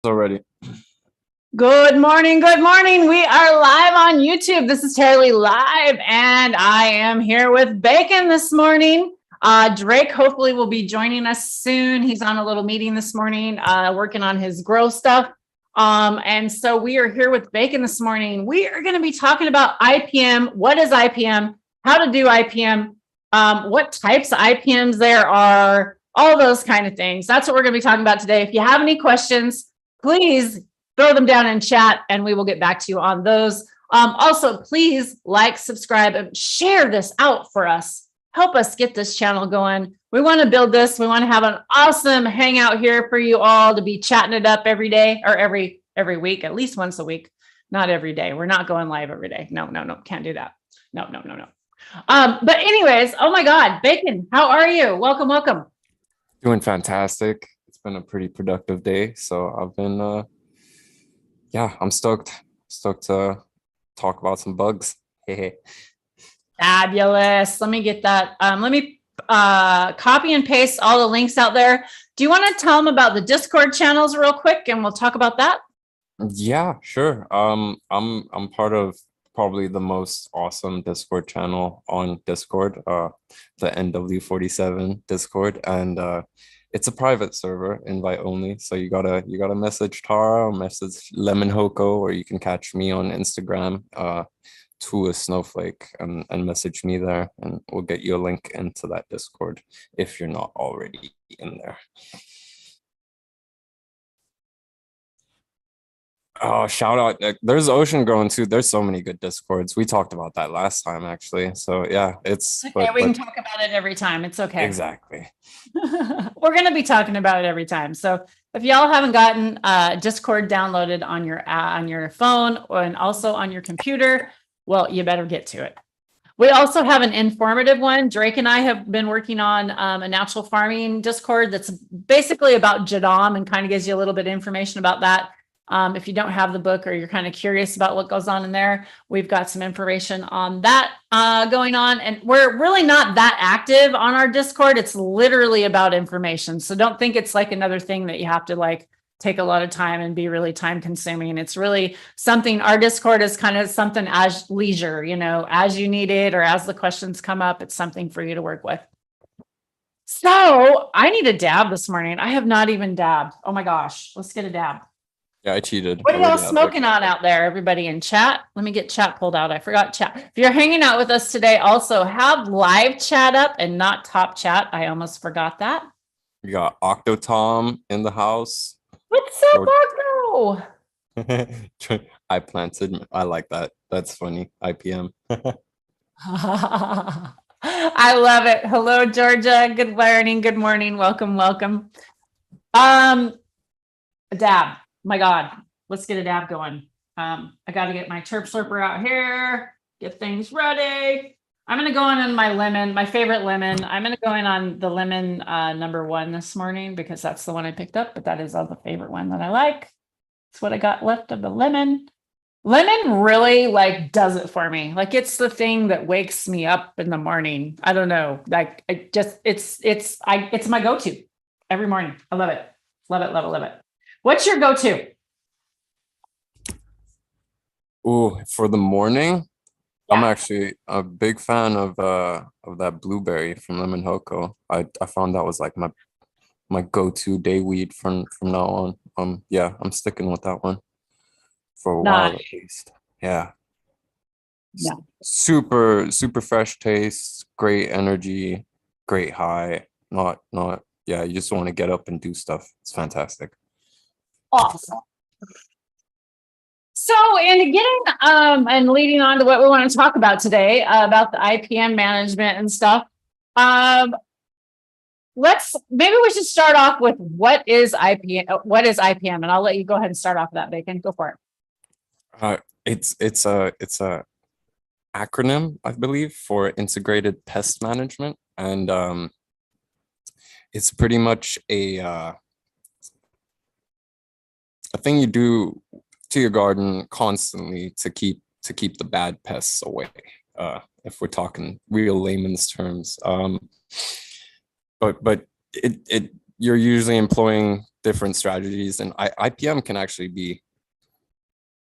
Already. Good morning. Good morning. We are live on YouTube. This is Terry Live, and I am here with Bacon this morning. Drake hopefully will be joining us soon. He's on a little meeting this morning, working on his grow stuff. And so we are here with Bacon this morning. We are going to be talking about IPM. What is IPM? How to do IPM? What types of IPMs there are? All those kind of things. That's what we're going to be talking about today. If you have any questions, please throw them down in chat and we will get back to you on those. Also, please like, subscribe, and share this out for us. Help us get this channel going. We want to build this. We want to have an awesome hangout here for you all to be chatting it up every day or every week, at least once a week. Not every day. We're not going live every day. No, can't do that. No. But anyways, oh my God, Bacon, how are you? Welcome. Doing fantastic. It's been a pretty productive day. So I've been, I'm stoked to talk about some bugs. Fabulous. Let me get that. Let me copy and paste all the links out there. Do you want to tell them about the Discord channels real quick and we'll talk about that? Yeah, sure. I'm part of probably the most awesome Discord channel on Discord, the NW47 Discord, and it's a private server, invite only. So you gotta message Tara or message Lemon Hoko, or you can catch me on Instagram, to a snowflake, and message me there, and we'll get you a link into that Discord if you're not already in there. Oh, shout out. There's Ocean Grown too. There's so many good Discords. We talked about that last time, actually. So yeah, it's okay. We can talk about it every time. It's okay. Exactly. We're going to be talking about it every time. So if y'all haven't gotten Discord downloaded on your phone and also on your computer, well, you better get to it. We also have an informative one. Drake and I have been working on a natural farming Discord that's basically about Jadam and kind of gives you a little bit of information about that. If you don't have the book or you're kind of curious about what goes on in there, we've got some information on that going on. And we're really not that active on our Discord. It's literally about information. So don't think it's like another thing that you have to like take a lot of time and be really time consuming. It's really something, our Discord is kind of something as leisure, as you need it or as the questions come up, it's something for you to work with. So I need a dab this morning. I have not even dabbed. Oh my gosh, let's get a dab. Yeah, I cheated. What are y'all smoking on out there, everybody in chat? Let me get chat pulled out. I forgot chat. If you're hanging out with us today, also have live chat up and not top chat. I almost forgot that. We got Octotom in the house. What's up, Octo? I planted. I like that. That's funny. IPM. I love it. Hello, Georgia. Good morning. Good morning. Welcome. A dab. My God, let's get a dab going. I got to get my Terp Slurper out here, get things ready. I'm going to go on my lemon, my favorite lemon. I'm going to go in on the lemon number 1 this morning because that's the one I picked up, but that is the favorite one that I like. It's what I got left of the lemon. Lemon really like does it for me. Like it's the thing that wakes me up in the morning. I don't know. Like it's my go-to every morning. I love it. Love it. What's your go-to? Oh, for the morning, yeah. I'm actually a big fan of that blueberry from Lemon Hoko. I found that was like my go-to day weed from now on. Yeah, I'm sticking with that one for a while at least. Yeah. Super fresh taste, great energy, great high. Not yeah, you just want to get up and do stuff. It's fantastic. Awesome. So in getting and leading on to what we want to talk about today about the IPM management and stuff, maybe we should start off with what is IPM, and I'll let you go ahead and start off with that, Bacon. Go for it. It's a acronym, I believe, for Integrated Pest Management, and it's pretty much a thing you do to your garden constantly to keep the bad pests away, if we're talking real layman's terms. But you're usually employing different strategies, and IPM can actually be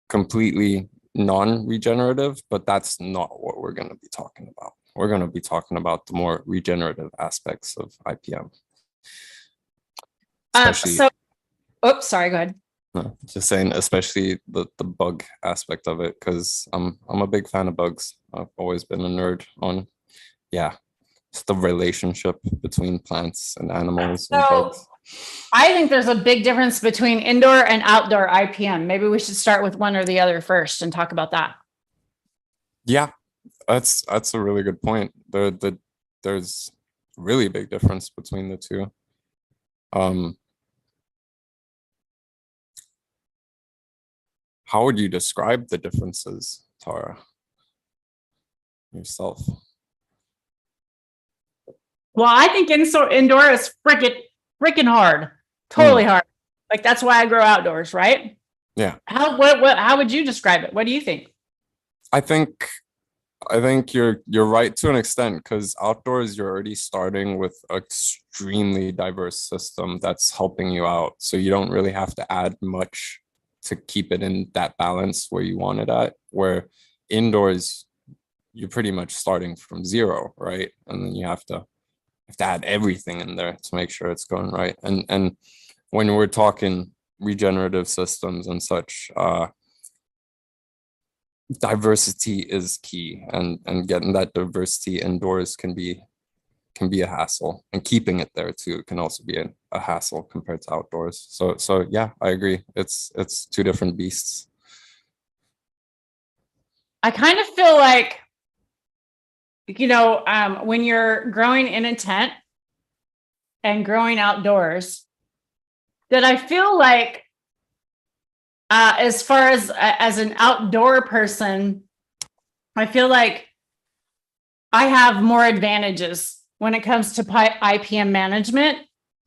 completely non-regenerative, but that's not what we're going to be talking about. We're going to be talking about the more regenerative aspects of IPM. So, oops, sorry, go ahead. No, just saying, especially the bug aspect of it, because I'm a big fan of bugs. I've always been a nerd on, it's the relationship between plants and animals and bugs. I think there's a big difference between indoor and outdoor IPM. Maybe we should start with one or the other first and talk about that. Yeah, that's a really good point. There's really big difference between the two. How would you describe the differences, Tara, yourself? Well, I think indoor is freaking hard, totally hard. Like that's why I grow outdoors, right? Yeah. How would you describe it? What do you think? I think you're right to an extent, because outdoors you're already starting with an extremely diverse system that's helping you out, so you don't really have to add much to keep it in that balance where you want it at. Where indoors you're pretty much starting from zero, right? And then you have to add everything in there to make sure it's going right. And when we're talking regenerative systems and such, diversity is key, and getting that diversity indoors can be a hassle, and keeping it there too can also be a hassle compared to outdoors. So yeah, I agree. It's two different beasts. I kind of feel like, when you're growing in a tent and growing outdoors, that I feel like as far as an outdoor person, I feel like I have more advantages when it comes to IPM management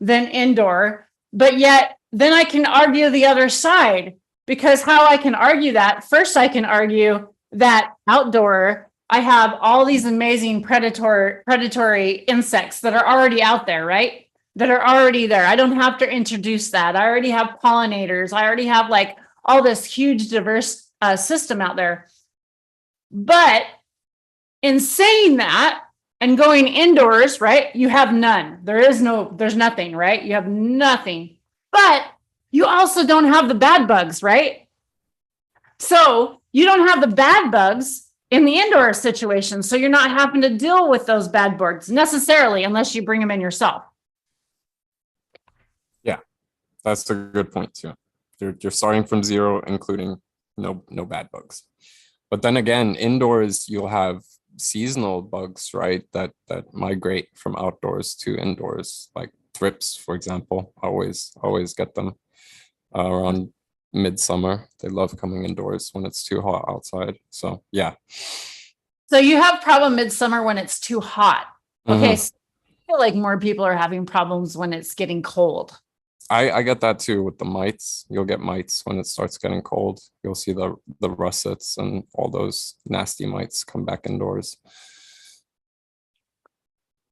than indoor. But yet then I can argue the other side, because how I can argue that, first I can argue that outdoor, I have all these amazing predatory insects that are already out there, right? That are already there. I don't have to introduce that. I already have pollinators. I already have like all this huge diverse system out there. But in saying that and going indoors, right, you have none. There's nothing, right? You have nothing. But you also don't have the bad bugs, right? So you don't have the bad bugs in the indoor situation. So you're not having to deal with those bad bugs necessarily, unless you bring them in yourself. Yeah, that's a good point too. You're starting from zero, including no bad bugs. But then again, indoors you'll have seasonal bugs, right? That migrate from outdoors to indoors, like thrips, for example. Always get them around midsummer. They love coming indoors when it's too hot outside. So yeah. So you have problem midsummer when it's too hot. Okay. So I feel like more people are having problems when it's getting cold. I get that too with the mites. You'll get mites when it starts getting cold. You'll see the russets and all those nasty mites come back indoors.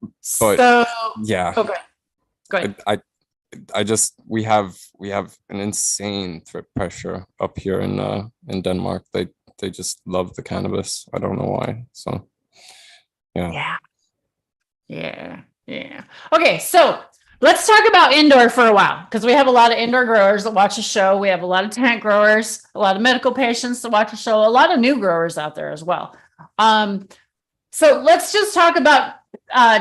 But so, yeah, okay. Go ahead. We have an insane thrip pressure up here in Denmark. They just love the cannabis. I don't know why. So yeah. Okay, so let's talk about indoor for a while, because we have a lot of indoor growers that watch the show. We have a lot of tent growers, a lot of medical patients that watch the show, a lot of new growers out there as well. So let's just talk about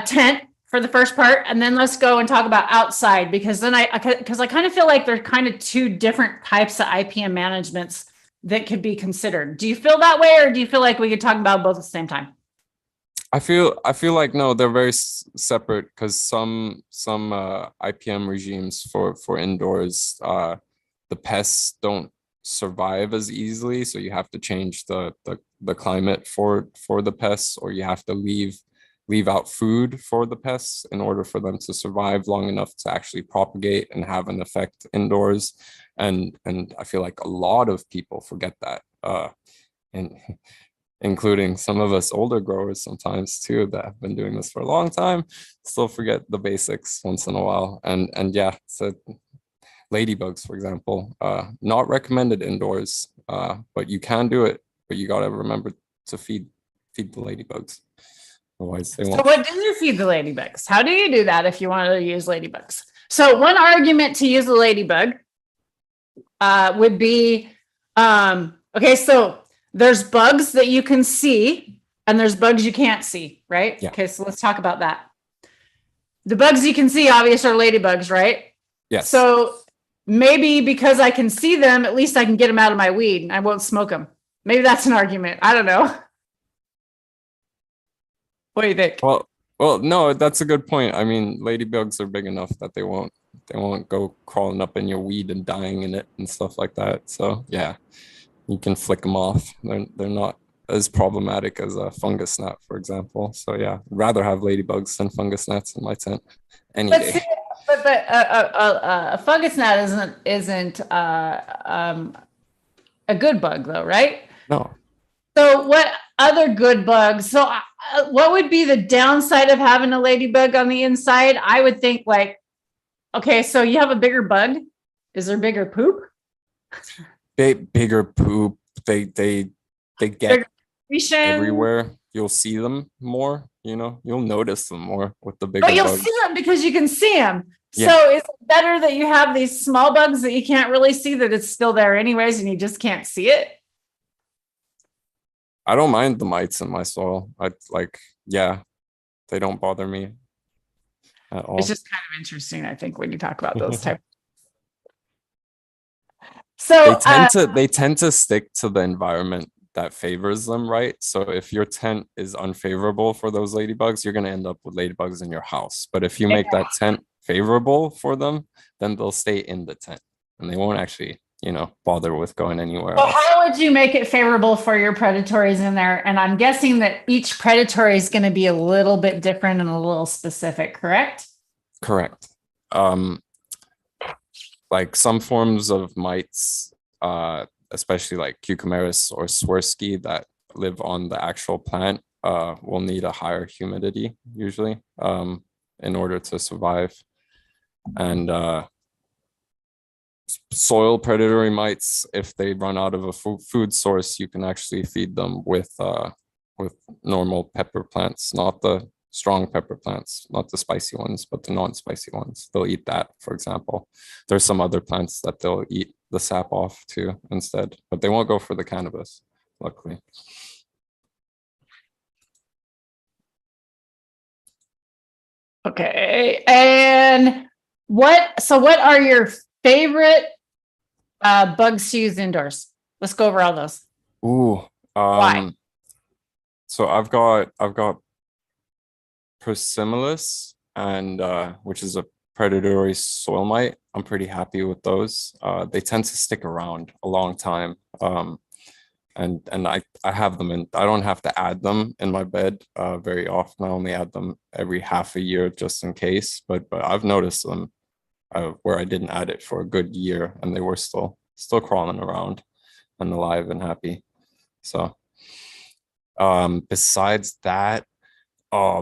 tent for the first part, and then let's go and talk about outside, because then I kind of feel like they're kind of two different types of IPM managements that could be considered. Do you feel that way, or do you feel like we could talk about both at the same time? I feel like no, they're very separate, because some IPM regimes for indoors, the pests don't survive as easily, so you have to change the climate for the pests, or you have to leave out food for the pests in order for them to survive long enough to actually propagate and have an effect indoors. And I feel like a lot of people forget that, and including some of us older growers sometimes too, that have been doing this for a long time, still forget the basics once in a while. And yeah, so Ladybugs, for example, not recommended indoors, but you can do it, but you got to remember to feed the ladybugs. Otherwise they So won't. what do you feed the ladybugs? How do you do that if you want to use ladybugs? So one argument to use a ladybug would be, okay, so there's bugs that you can see and there's bugs you can't see, right? Yeah. Okay, so let's talk about that. The bugs you can see, obviously, are ladybugs, right? Yes. So maybe because I can see them, at least I can get them out of my weed and I won't smoke them. Maybe that's an argument. I don't know. What do you think? Well, no, that's a good point. I mean, ladybugs are big enough that they won't go crawling up in your weed and dying in it and stuff like that. So yeah, you can flick them off. They're not as problematic as a fungus gnat, for example. So yeah, rather have ladybugs than fungus gnats in my tent any day. See, but a fungus gnat isn't a good bug though, right? No. So what other good bugs? So what would be the downside of having a ladybug on the inside? I would think like, okay, so you have a bigger bug. Is there bigger poop? Bigger poop. They get everywhere. You'll see them more, you'll notice them more with the bigger But you'll bugs. see them because you can see them. Yeah. So is it better that you have these small bugs that you can't really see, that it's still there anyways and you just can't see it? I don't mind the mites in my soil. They don't bother me at all. It's just kind of interesting, I think, when you talk about those types. So they tend to stick to the environment that favors them, right? So if your tent is unfavorable for those ladybugs, you're going to end up with ladybugs in your house. But if you make that tent favorable for them, then they'll stay in the tent and they won't actually, bother with going anywhere else. How would you make it favorable for your predatories in there? And I'm guessing that each predatory is going to be a little bit different and a little specific, correct? Correct. Like some forms of mites, especially like Cucumeris or Swirsky that live on the actual plant, will need a higher humidity usually in order to survive. And soil predatory mites, if they run out of a food source, you can actually feed them with normal pepper plants, not the strong pepper plants, not the spicy ones, but the non-spicy ones. They'll eat that, for example. There's some other plants that they'll eat the sap off too instead, but they won't go for the cannabis, luckily. Okay. And what are your favorite bugs to use indoors? Let's go over all those. Ooh. Why? So I've got Persimmilus, and which is a predatory soil mite. I'm pretty happy with those. They tend to stick around a long time. And I have them in, I don't have to add them in my bed very often. I only add them every half a year just in case, but I've noticed them where I didn't add it for a good year and they were still crawling around and alive and happy. So besides that,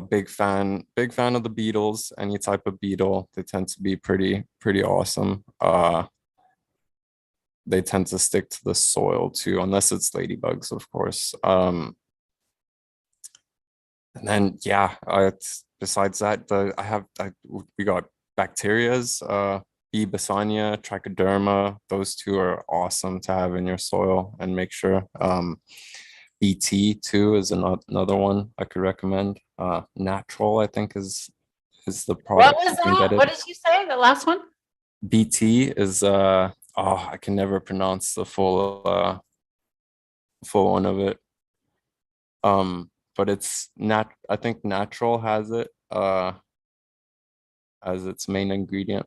big fan of the beetles. Any type of beetle, they tend to be pretty awesome. They tend to stick to the soil too, unless it's ladybugs, of course. And then besides that, we got bacterias, B. Basania, Trichoderma. Those two are awesome to have in your soil and make sure. BT too is another one I could recommend. Natural, I think, is the product. What was that? What did you say? The last one? BT is I can never pronounce the full one of it. But it's I think Natural has it as its main ingredient.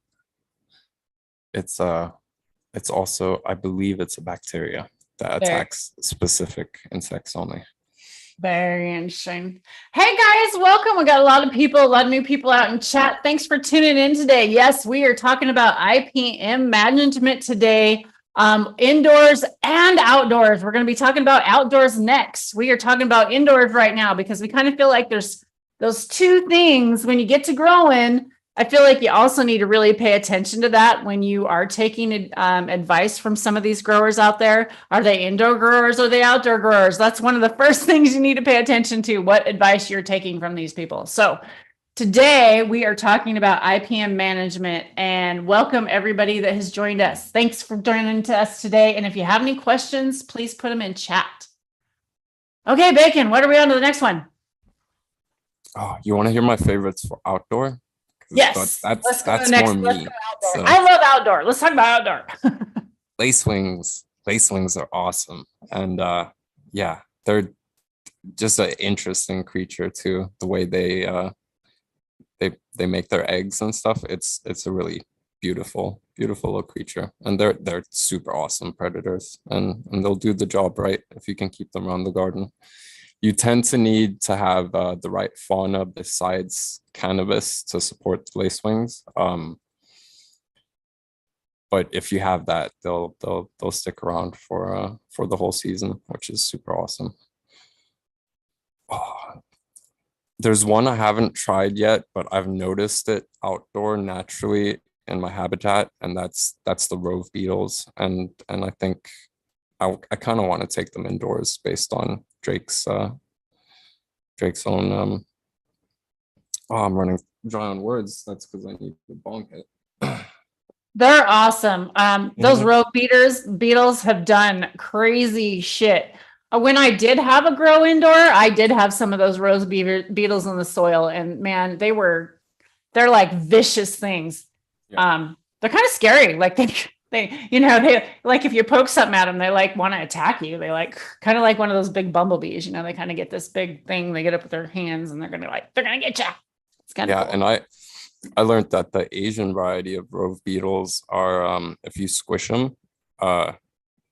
It's also, I believe it's a bacteria that attacks specific insects only. Very interesting. Hey guys, welcome. We got a lot of new people out in chat. Thanks for tuning in today. Yes, we are talking about IPM management today, indoors and outdoors. We're going to be talking about outdoors next. We are talking about indoors right now because we kind of feel like there's those two things when you get to growing. I feel like you also need to really pay attention to that when you are taking advice from some of these growers out there. Are they indoor growers? Are they outdoor growers? That's one of the first things you need to pay attention to, what advice you're taking from these people. So today we are talking about IPM management, and welcome everybody that has joined us. Thanks for joining us today. And if you have any questions, please put them in chat. Okay, Bacon, what are we on to the next one? Oh, you want to hear my favorites for outdoor? Yes. That's more me. So. I love outdoor. Let's talk about outdoor. Lacewings are awesome. And yeah, they're just an interesting creature too. The way they make their eggs and stuff. It's a really beautiful little creature. And they're super awesome predators. And they'll do the job right if you can keep them around the garden. You tend to need to have the right fauna besides cannabis to support the lacewings. But if you have that, they'll stick around for the whole season, which is super awesome. Oh, there's one I haven't tried yet, but I've noticed it outdoor naturally in my habitat, and that's the Rove Beetles. And I think I kind of want to take them indoors based on Drake's own I'm running dry on words. That's because I need to bonk it. They're awesome. Those Rove Beetles have done crazy shit. When I did have a grow indoor, I did have some of those Rove Beetles in the soil, and man, they're like vicious things. Yeah. They're kind of scary. Like they like if you poke something at them, they like want to attack you. They like kind of like one of those big bumblebees, they kind of get this big thing, they get up with their hands and they're gonna get you. It's kind of cool. And I learned that the Asian variety of Rove Beetles are if you squish them,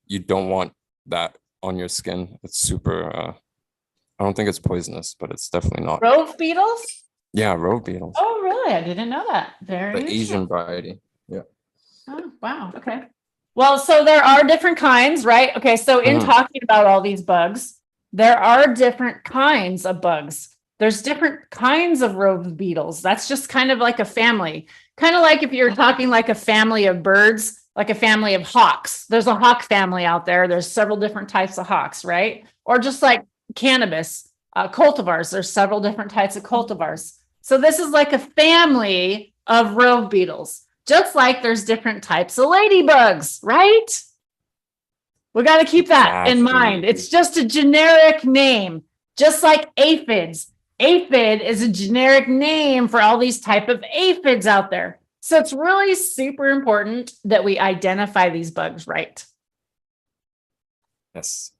you don't want that on your skin. It's super I don't think it's poisonous, but it's definitely not. Rove Beetles? Yeah, Rove Beetles. Oh really? I didn't know that. Very the Asian variety. Yeah. Oh, wow. Okay. Well, so there are different kinds, right? Okay. So in talking about all these bugs, there are different kinds of bugs. There's different kinds of Rove Beetles. That's just kind of like a family, kind of like if you're talking like a family of birds, like a family of hawks. There's a hawk family out there. There's several different types of hawks, right? Or just like cannabis, cultivars. There's several different types of cultivars. So this is like a family of Rove Beetles. Just like there's different types of ladybugs, right? We got to keep that in mind. It's just a generic name, just like aphids. Aphid is a generic name for all these type of aphids out there. So it's really super important that we identify these bugs right. Yes.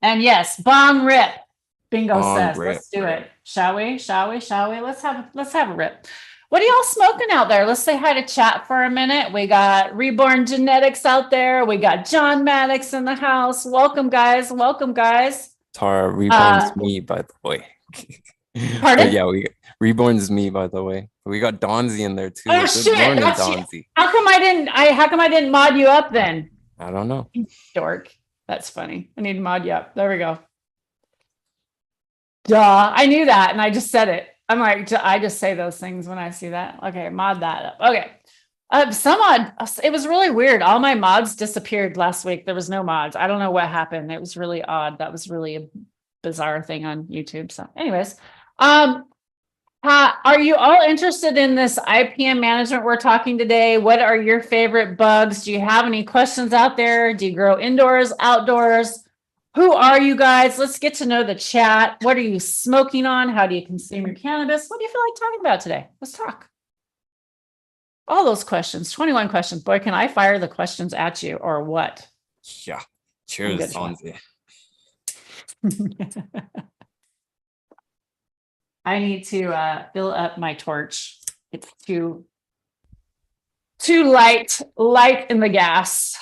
And yes, bong rip. Bingo says, let's do it. Shall we? Let's have a rip. What are y'all smoking out there? Let's say hi to chat for a minute. We got Reborn Genetics out there. We got John Maddox in the house. Welcome, guys. Tara, Reborn's me, by the way. Pardon? Yeah, Reborn's me, by the way. We got Donzi in there too. Oh shit! Donzi. How come I didn't mod you up then? I don't know. Dork. That's funny. I need to mod you up. There we go. Duh. I knew that, and I just said it. I'm like, I just say those things when I see that. Okay, mod that up. Okay. It was really weird. All my mods disappeared last week. There was no mods. I don't know what happened. It was really odd. That was really a bizarre thing on YouTube. So anyways, are you all interested in this IPM management we're talking today? What are your favorite bugs? Do you have any questions out there? Do you grow indoors, outdoors? Who are you guys? Let's get to know the chat. What are you smoking on? How do you consume your cannabis? What do you feel like talking about today? Let's talk. All those questions, 21 questions. Boy, can I fire the questions at you or what? Yeah. Cheers, Donzi. I need to fill up my torch. It's too light in the gas.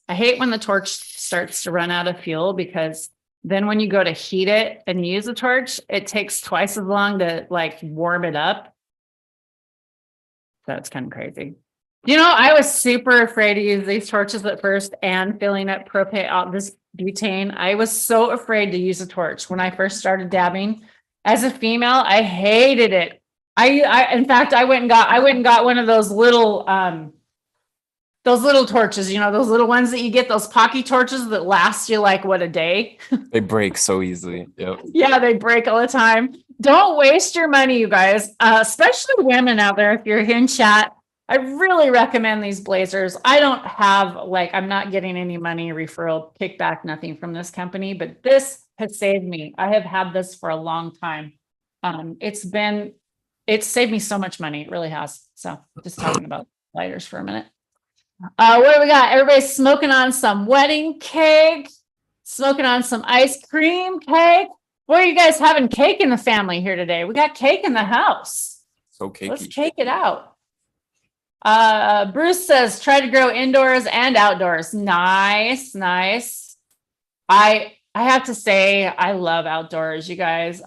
I hate when the torch starts to run out of fuel, because then when you go to heat it and use a torch, it takes twice as long to like warm it up. So it's kind of crazy. I was super afraid to use these torches at first and filling up propane, this butane. I was so afraid to use a torch when I first started dabbing. As a female, I hated it. In fact, I went and got one of those little torches, those little ones that you get, those pocky torches that last you like, what, a day? They break so easily. Yep. Yeah, they break all the time. Don't waste your money, you guys, especially women out there. If you're in chat, I really recommend these blazers. I don't have, I'm not getting any money, referral, kickback, nothing from this company, but this has saved me. I have had this for a long time. It's saved me so much money. It really has. So just talking about lighters for a minute. What do we got? Everybody's smoking on some wedding cake, smoking on some ice cream cake. Boy, are you guys having cake in the family here today? We got cake in the house. So cakey. Let's cake it out. Bruce says, try to grow indoors and outdoors. Nice, nice. I have to say, I love outdoors, you guys.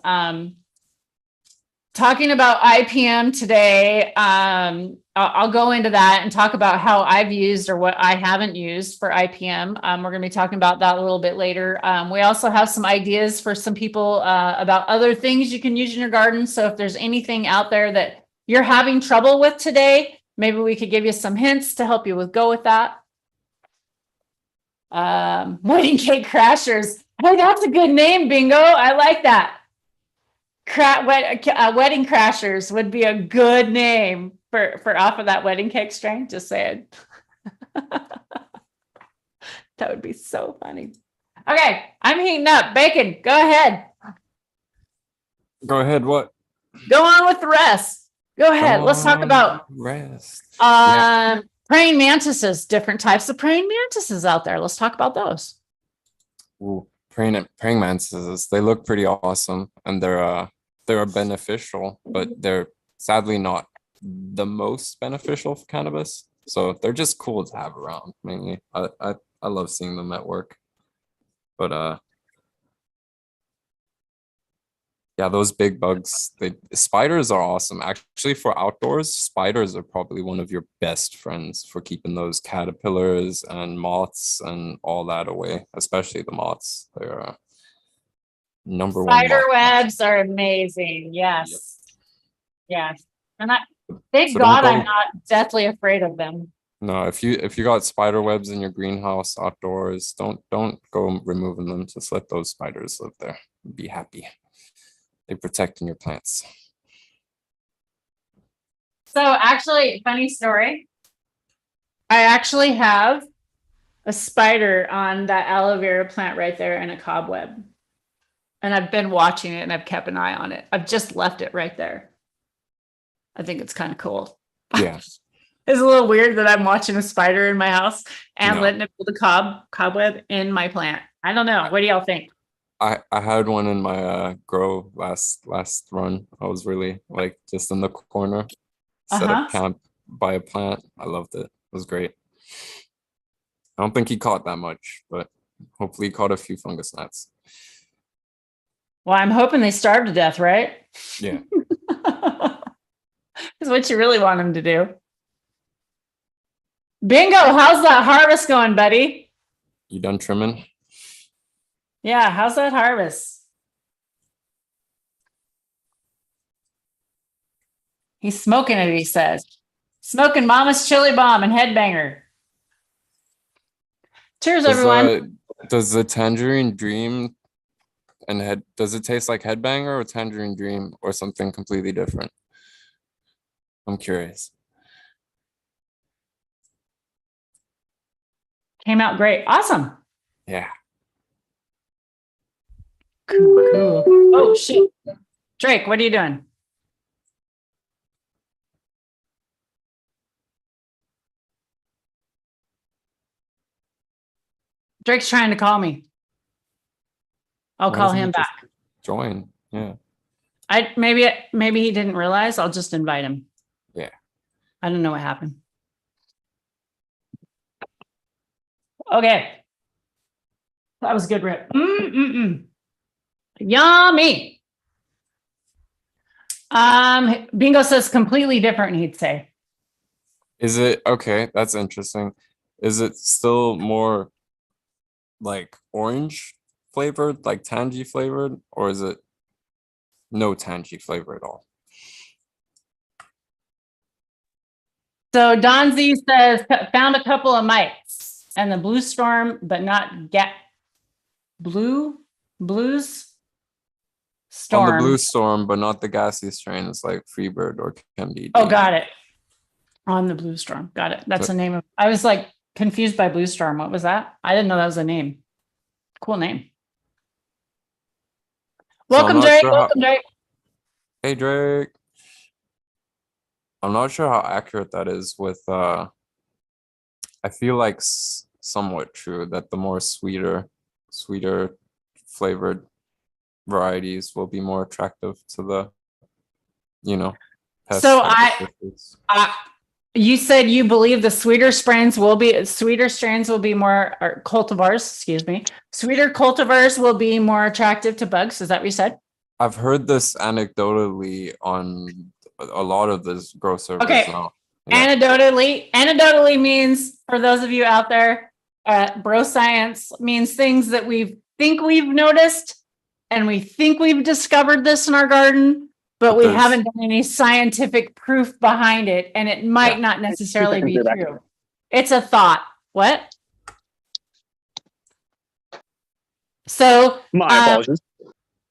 Talking about IPM today, I'll go into that and talk about how I've used or what I haven't used for IPM. We're going to be talking about that a little bit later. We also have some ideas for some people about other things you can use in your garden. So if there's anything out there that you're having trouble with today, maybe we could give you some hints to help you go with that. Wedding cake crashers. Hey, that's a good name, Bingo. I like that. Wedding crashers would be a good name for off of that wedding cake strain. Just saying. That would be so funny. Okay, I'm heating up. Bacon, go ahead. Go ahead. What? Go on with the rest. Go ahead. Let's talk about rest. Praying mantises. Different types of praying mantises out there. Let's talk about those. Ooh, praying mantises. They look pretty awesome, and they're beneficial, but they're sadly not the most beneficial for cannabis. So they're just cool to have around. Mainly, I love seeing them at work. But yeah, those big bugs. Spiders are awesome. Actually, for outdoors, spiders are probably one of your best friends for keeping those caterpillars and moths and all that away. Especially the moths. They're number one. Spider webs are amazing. Yes. Yep. Yes. And thank God I'm not deathly afraid of them. No, if you got spider webs in your greenhouse outdoors, don't go removing them. Just let those spiders live there. Be happy. They're protecting your plants. So actually, funny story. I actually have a spider on that aloe vera plant right there and a cobweb. And I've been watching it and I've kept an eye on it. I've just left it right there. I think it's kind of cool. Yeah. It's a little weird that I'm watching a spider in my house and letting it build a cobweb in my plant. I don't know. What do y'all think? I had one in my grow last run. I was really just in the corner, set up camp by a plant. I loved it. It was great. I don't think he caught that much, but hopefully he caught a few fungus gnats. Well, I'm hoping they starve to death, right? Yeah. That's what you really want them to do. Bingo, how's that harvest going, buddy? You done trimming? Yeah, how's that harvest? He's smoking it, he says. Smoking Mama's Chili Bomb and Headbanger. Cheers, everyone. Does the Tangerine Dream does it taste like Headbanger or Tangerine Dream or something completely different? I'm curious. Came out great. Awesome. Yeah. Cool. Oh, shit. Drake, what are you doing? Drake's trying to call me. I'll call him back. Join. Yeah. Maybe he didn't realize. I'll just invite him. Yeah. I don't know what happened. Okay. That was a good rip. Yummy. Bingo says completely different, he'd say. Is it okay? That's interesting. Is it still more like orange flavored, like tangy flavored, or is it No tangy flavor at all. So Don Z says, found a couple of mites and the blue storm, but not blues storm. On the blue storm, but not the gassy strains like Freebird or MDD. Oh, got it. On the blue storm. Got it. That's the name of, I was like confused by blue storm. What was that? I didn't know that was a name. Cool name. Welcome, Drake. Welcome, Drake. Hey, Drake. I'm not sure how accurate that is with, I feel like somewhat true that the more sweeter flavored varieties will be more attractive to the, pests. So you said you believe the sweeter strains will be more, or cultivars, excuse me, sweeter cultivars will be more attractive to bugs. Is that what you said? I've heard this anecdotally on a lot of this grow servers now. Yeah. Anecdotally means, for those of you out there, bro science means things that we think we've noticed and we think we've discovered this in our garden, but we haven't done any scientific proof behind it, and it might not necessarily be true. It's a thought. What? So my apologies.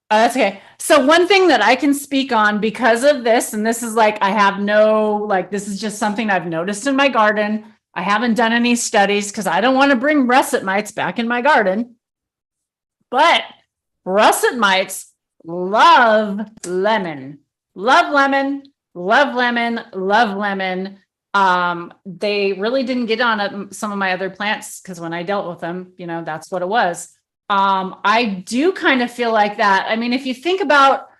That's okay. So one thing that I can speak on because of this, and this is like, I have no, like, this is just something I've noticed in my garden. I haven't done any studies because I don't want to bring russet mites back in my garden. But russet mites love lemon. Love lemon, love lemon, love lemon. They really didn't get on some of my other plants because when I dealt with them, that's what it was. I do kind of feel like that. I mean, if you think about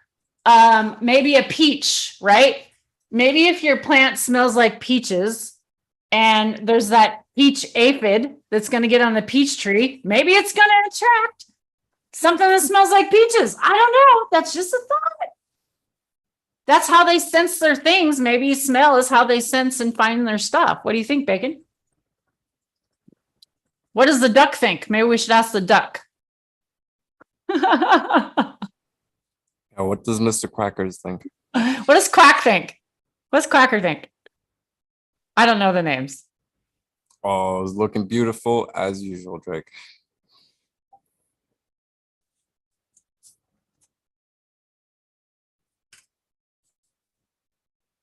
maybe a peach, right? Maybe if your plant smells like peaches and there's that peach aphid that's going to get on the peach tree, maybe it's going to attract something that smells like peaches. I don't know. That's just a thought. That's how they sense their things. Maybe smell is how they sense and find their stuff. What do you think, Bacon? What does the duck think? Maybe we should ask the duck. What does Mr. Quackers think? What does Quack think? What's Quacker think? I don't know the names. Oh, it's looking beautiful as usual, Drake.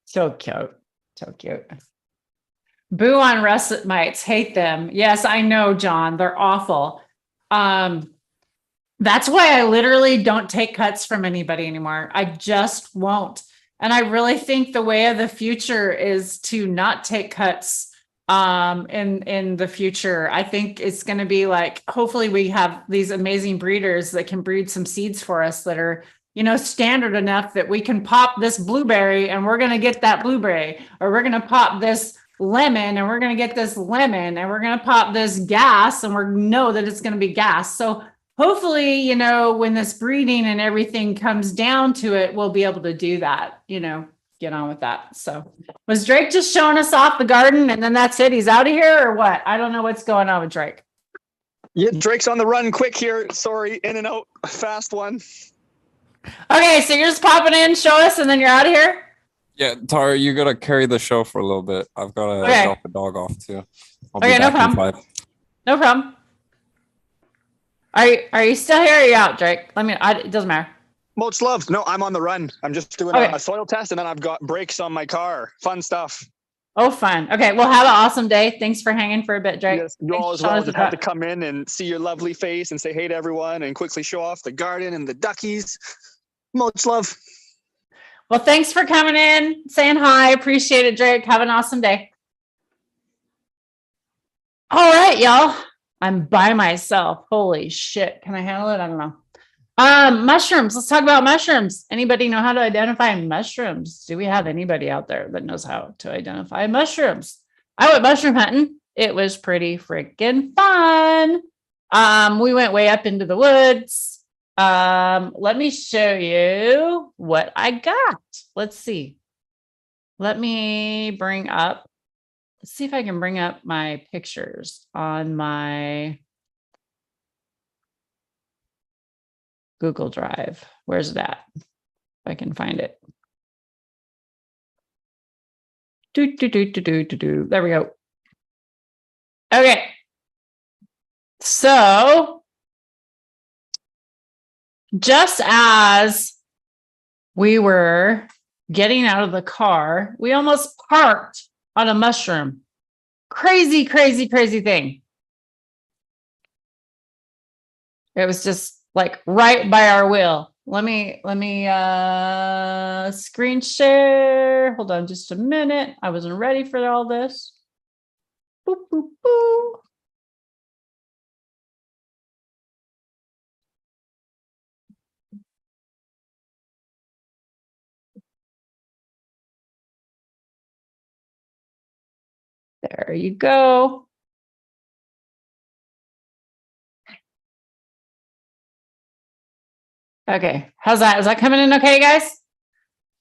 So cute. So cute. Boo on russet mites. Hate them. Yes, I know, John. They're awful. That's why I literally don't take cuts from anybody anymore. I just won't. And I really think the way of the future is to not take cuts in the future. I think it's going to be like, hopefully we have these amazing breeders that can breed some seeds for us that are, standard enough that we can pop this blueberry and we're going to get that blueberry, or we're going to pop this lemon and we're going to get this lemon, and we're going to pop this gas and we know that it's going to be gas. So hopefully, when this breeding and everything comes down to it, we'll be able to do that, get on with that. So was Drake just showing us off the garden and then that's it? He's out of here or what? I don't know what's going on with Drake. Yeah, Drake's on the run quick here. Sorry, in and out, fast one. Okay, so you're just popping in, show us, and then you're out of here? Yeah, Tara, you gotta carry the show for a little bit. I've got to drop a dog off too. I'll be no back in problem. 5. No problem. Are you still here or are you out, Drake? It doesn't matter. Much love. No, I'm on the run. I'm just doing a soil test, and then I've got brakes on my car. Fun stuff. Oh, fun. Okay, well, have an awesome day. Thanks for hanging for a bit, Drake. Yes, you all as well. Just had to come in and see your lovely face and say hey to everyone and quickly show off the garden and the duckies. Much love. Well, thanks for coming in, saying hi. Appreciate it, Drake. Have an awesome day. All right, y'all. I'm by myself. Holy shit. Can I handle it? I don't know. Mushrooms. Let's talk about mushrooms. Anybody know how to identify mushrooms? Do we have anybody out there that knows how to identify mushrooms? I went mushroom hunting. It was pretty freaking fun. We went way up into the woods. Let me show you what I got. Let's see. Let's see if I can bring up my pictures on my Google Drive. Where's that? I can find it. There we go. Okay. So just as we were getting out of the car, we almost parked on a mushroom. Crazy, crazy, crazy thing. It was just like right by our wheel. Let me screen share. Hold on just a minute. I wasn't ready for all this. Boop, boop, boop. There you go. Okay, how's that? Is that coming in okay, guys?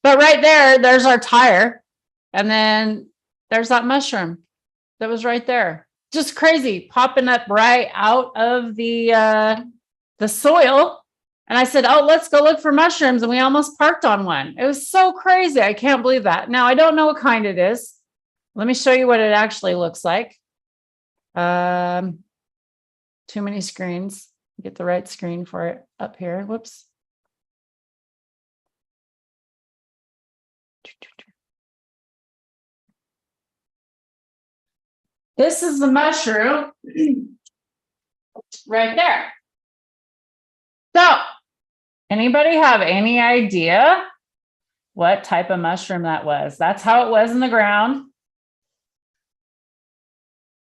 But right there, there's our tire. And then there's that mushroom that was right there. Just crazy, popping up right out of the soil. And I said, oh, let's go look for mushrooms. And we almost parked on one. It was so crazy. I can't believe that. Now, I don't know what kind it is. Let me show you what it actually looks like. Too many screens. Get the right screen for it up here. Whoops. This is the mushroom right there. So, anybody have any idea what type of mushroom that was? That's how it was in the ground.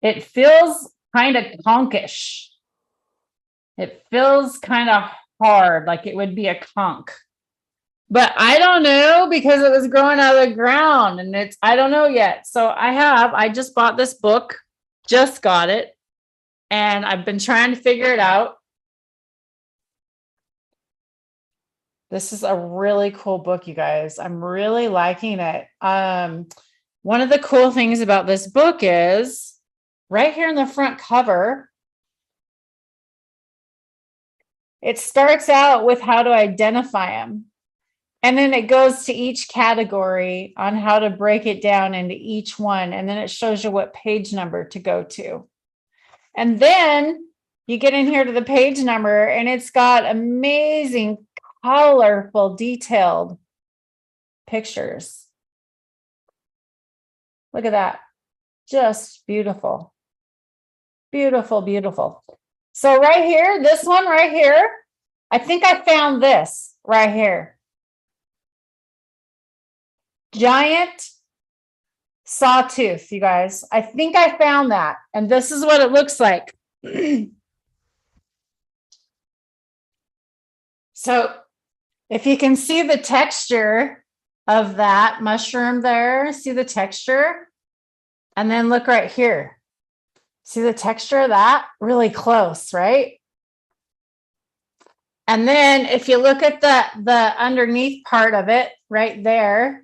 It feels kind of conchish. It feels kind of hard, like it would be a conch. But I don't know because it was growing out of the ground and I don't know yet. So I just bought this book, just got it, and I've been trying to figure it out. This is a really cool book, you guys. I'm really liking it. One of the cool things about this book is right here in the front cover, it starts out with how to identify them. And then it goes to each category on how to break it down into each one. And then it shows you what page number to go to. And then you get in here to the page number and it's got amazing, colorful, detailed pictures. Look at that. Just beautiful. Beautiful, beautiful. So right here, this one right here, I think I found this right here. Giant sawtooth, you guys. I think I found that. And this is what it looks like. So if you can see the texture of that mushroom there, see the texture? And then look right here. See the texture of that? Really close, right? And then if you look at the underneath part of it right there,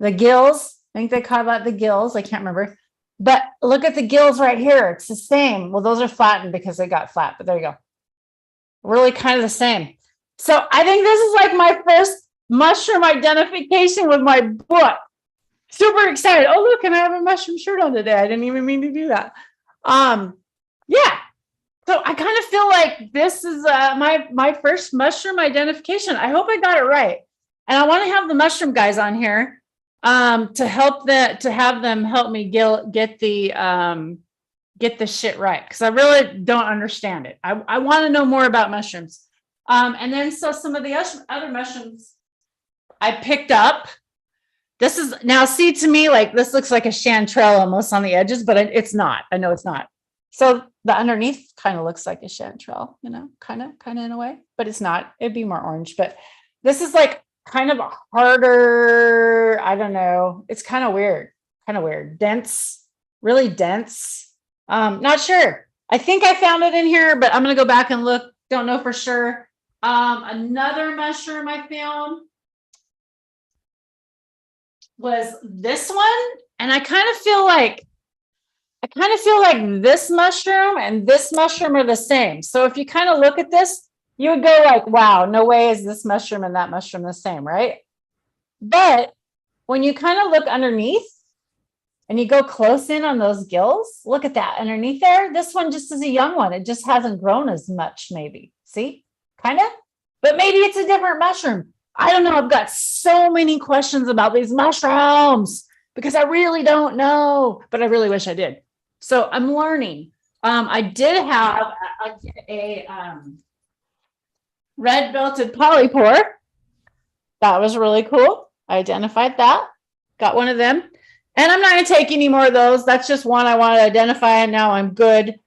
the gills, I think they call that the gills. I can't remember. But look at the gills right here. It's the same. Well, those are flattened because they got flat, but there you go. Really kind of the same. So I think this is like my first mushroom identification with my book. Super excited. Oh, look, and I have a mushroom shirt on today. I didn't even mean to do that. Yeah. So I kind of feel like this is my first mushroom identification. I hope I got it right. And I want to have the mushroom guys on here to have them help me get the shit right, because I really don't understand it. I want to know more about mushrooms. And then so some of the other mushrooms I picked up. This is now, see, to me, like this looks like a chanterelle almost on the edges, but it's not. I know it's not. So the underneath kind of looks like a chanterelle, you know, kind of in a way, but it's not. It'd be more orange. But this is like kind of a harder, I don't know. It's kind of weird, dense, really dense. Not sure. I think I found it in here, but I'm going to go back and look. Don't know for sure. Another mushroom I found was this one. And I kind of feel like this mushroom and this mushroom are the same. So if you kind of look at this, you would go like, wow, no way is this mushroom and that mushroom the same, right? But when you kind of look underneath and you go close in on those gills, look at that underneath there. This one just is a young one. It just hasn't grown as much, maybe. See, kind of, but maybe it's a different mushroom. I don't know. I've got so many questions about these mushrooms because I really don't know, but I really wish I did. So I'm learning. I did have a red belted polypore. That was really cool. I identified that, got one of them. And I'm not going to take any more of those. That's just one I want to identify, and now I'm good.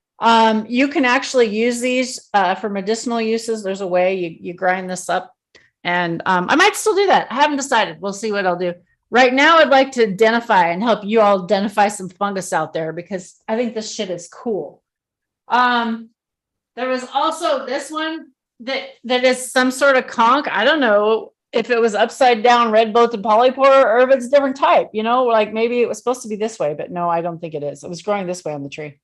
You can actually use these for medicinal uses. There's a way you grind this up, and I might still do that. I haven't decided. We'll see what I'll do. Right now, I'd like to identify and help you all identify some fungus out there because I think this shit is cool. There was also this one that is some sort of conch. I don't know if it was upside down red belted polypore or if it's a different type, like maybe it was supposed to be this way, but no, I don't think it is. It was growing this way on the tree.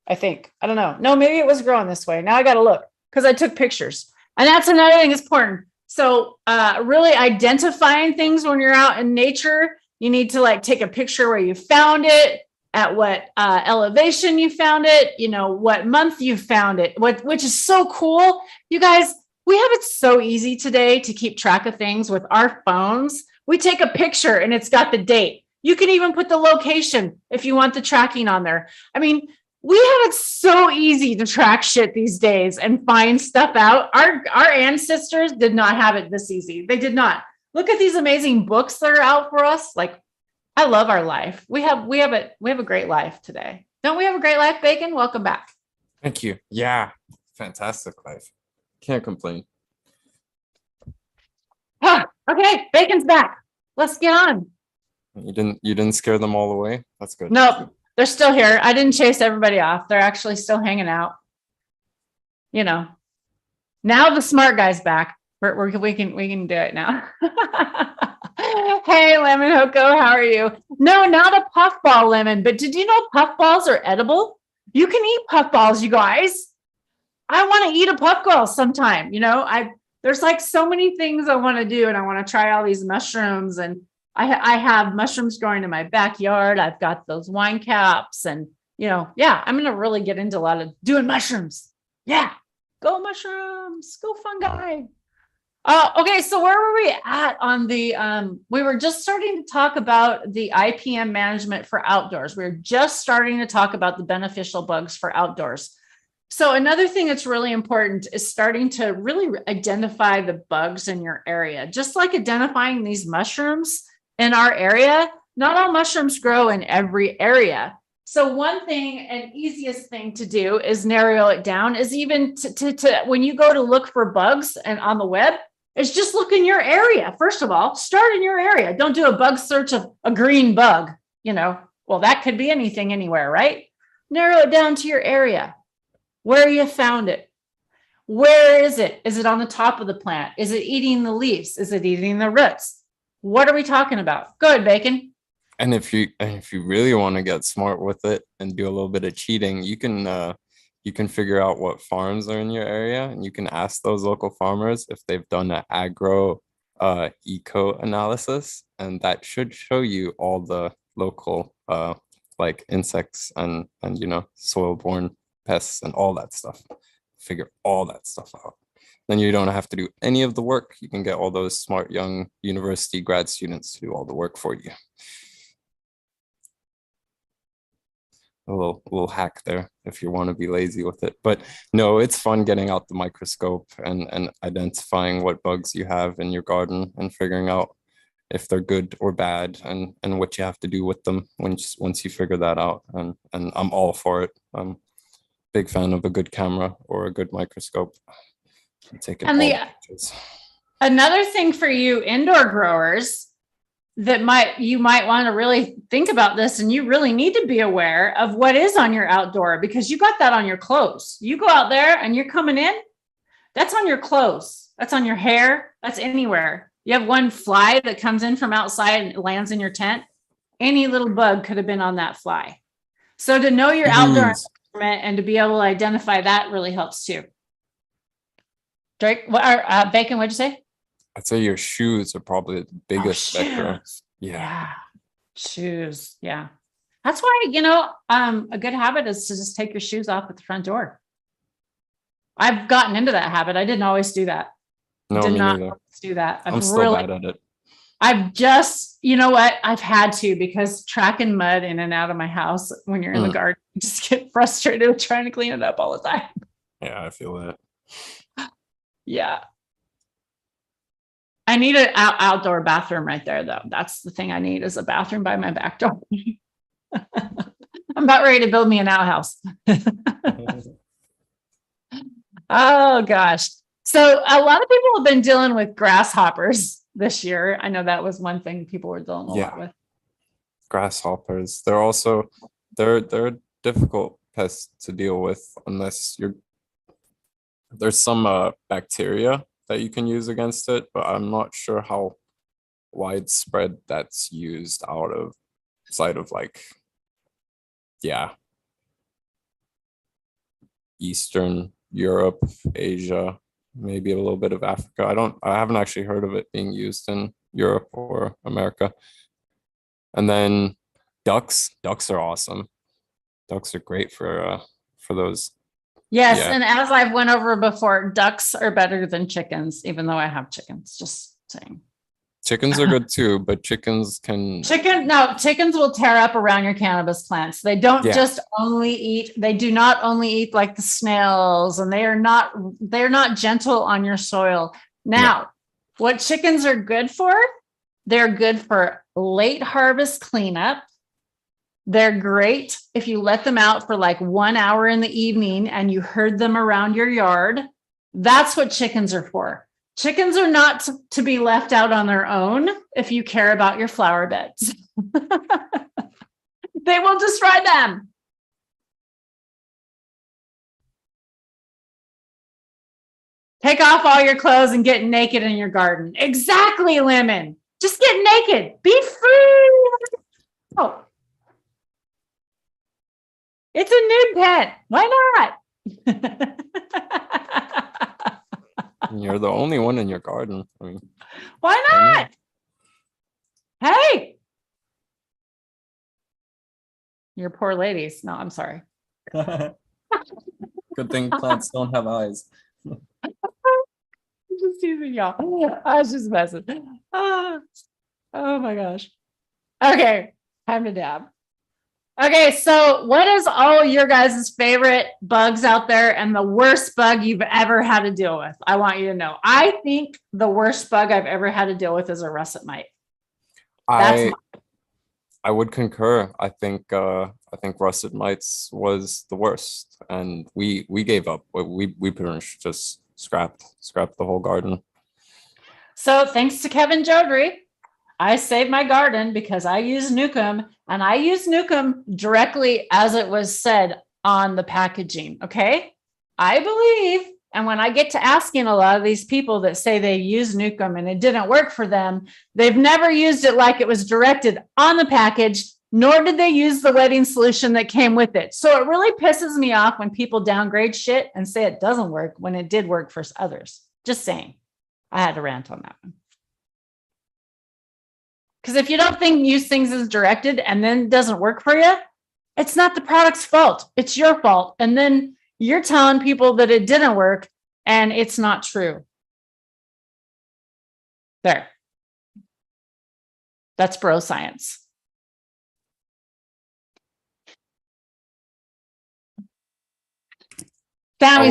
I think, I don't know. No, maybe it was growing this way. Now I got to look because I took pictures, and that's another thing that's important. So really identifying things when you're out in nature, you need to like take a picture where you found it, at what elevation you found it, what month you found it, which is so cool. You guys, we have it so easy today to keep track of things with our phones. We take a picture and it's got the date. You can even put the location if you want the tracking on there. I mean, we have it so easy to track shit these days and find stuff out. Our ancestors did not have it this easy. They did not. Look at these amazing books that are out for us. Like, I love our life. We have a great life today. Don't we have a great life, Bacon? Welcome back. Thank you. Yeah, fantastic life. Can't complain. Huh. Okay, Bacon's back. Let's get on. You didn't scare them all away? That's good. Nope, they're still here. I didn't chase everybody off. They're actually still hanging out. Now the smart guy's back. We can do it now. Hey, Lemon Hoko, how are you? No, not a puffball lemon, but did you know puffballs are edible? You can eat puffballs, you guys. I want to eat a puffball sometime. There's like so many things I want to do, and I want to try all these mushrooms, and I have mushrooms growing in my backyard. I've got those wine caps, and I'm going to really get into a lot of doing mushrooms. Yeah. Go mushrooms, go fungi. Okay, so where were we at on the, we were just starting to talk about the IPM management for outdoors. We were just starting to talk about the beneficial bugs for outdoors. So another thing that's really important is starting to really identify the bugs in your area. Just like identifying these mushrooms in our area, not all mushrooms grow in every area. So one thing, and easiest thing to do is narrow it down, is even to when you go to look for bugs and on the web, is just look in your area. First of all, start in your area. Don't do a bug search of a green bug, well, that could be anything anywhere, right? Narrow it down to your area, where you found it. Where is it? Is it on the top of the plant? Is it eating the leaves? Is it eating the roots? What are we talking about? Go ahead, Bacon. And if you really want to get smart with it and do a little bit of cheating, you can figure out what farms are in your area, and you can ask those local farmers if they've done an agro eco analysis, and that should show you all the local like insects and soil-borne pests and all that stuff. Figure all that stuff out. Then you don't have to do any of the work. You can get all those smart young university grad students to do all the work for you. A little hack there if you want to be lazy with it. But no, it's fun getting out the microscope and identifying what bugs you have in your garden and figuring out if they're good or bad and what you have to do with them once you figure that out. And I'm all for it. I'm a big fan of a good camera or a good microscope. I'm taking all the pictures. Another thing for you indoor growers that you might want to really think about this, and you really need to be aware of what is on your outdoor, because you got that on your clothes. You go out there and you're coming in, that's on your clothes, that's on your hair, that's anywhere. You have one fly that comes in from outside and lands in your tent. Any little bug could have been on that fly. So to know your outdoor environment and to be able to identify that really helps too. Drake, Bacon, what'd you say? I'd say your shoes are probably the biggest vector. Yeah. Shoes. Yeah. That's why, a good habit is to just take your shoes off at the front door. I've gotten into that habit. I didn't always do that. No, Did me not neither. always do that. I'm still bad at it. I've just, you know what? I've had to, because tracking mud in and out of my house when you're in the garden, you just get frustrated with trying to clean it up all the time. Yeah, I feel that. Yeah. I need an outdoor bathroom right there, though. That's the thing I need, is a bathroom by my back door. I'm about ready to build me an outhouse. Oh, gosh. So a lot of people have been dealing with grasshoppers this year. I know that was one thing people were dealing a lot with. Grasshoppers. They're difficult pests to deal with unless there's some bacteria that you can use against it, but I'm not sure how widespread that's used outside of Eastern Europe, Asia, maybe a little bit of Africa. I haven't actually heard of it being used in Europe or America. And then ducks are awesome. Ducks are great for those. Yes, and as I've went over before, ducks are better than chickens, even though I have chickens. Just saying. Chickens are good too, but chickens will tear up around your cannabis plants. They don't just only eat, they do not only eat like the snails, and they're not gentle on your soil. Now, what chickens are good for, they're good for late harvest cleanup. They're great if you let them out for like 1 hour in the evening and you herd them around your yard. That's what chickens are for. Chickens are not to be left out on their own if you care about your flower beds. They will destroy them. Take off all your clothes and get naked in your garden. Exactly, Lemon. Just get naked. Be free. Oh. It's a nude pet. Why not? You're the only one in your garden. I mean, why not? Hey. You're poor ladies. No, I'm sorry. Good thing plants don't have eyes. Just teasing y'all. I was just messing. Oh my gosh. Okay, time to dab. Okay, so what is all your guys' favorite bugs out there and the worst bug you've ever had to deal with? I want you to know. I think the worst bug I've ever had to deal with is a russet mite. I would concur. I think russet mites was the worst, and we gave up. We pretty much just scrapped the whole garden. So thanks to Kevin Jodry, I saved my garden because I use Nukem, and I use Nukem directly as it was said on the packaging. Okay. I believe, and when I get to asking a lot of these people that say they use Nukem and it didn't work for them, they've never used it like it was directed on the package, nor did they use the wetting solution that came with it. So it really pisses me off when people downgrade shit and say it doesn't work when it did work for others. Just saying. I had to rant on that one. Because if you don't use things as directed and then it doesn't work for you, it's not the product's fault. It's your fault. And then you're telling people that it didn't work and it's not true. There. That's bro science. I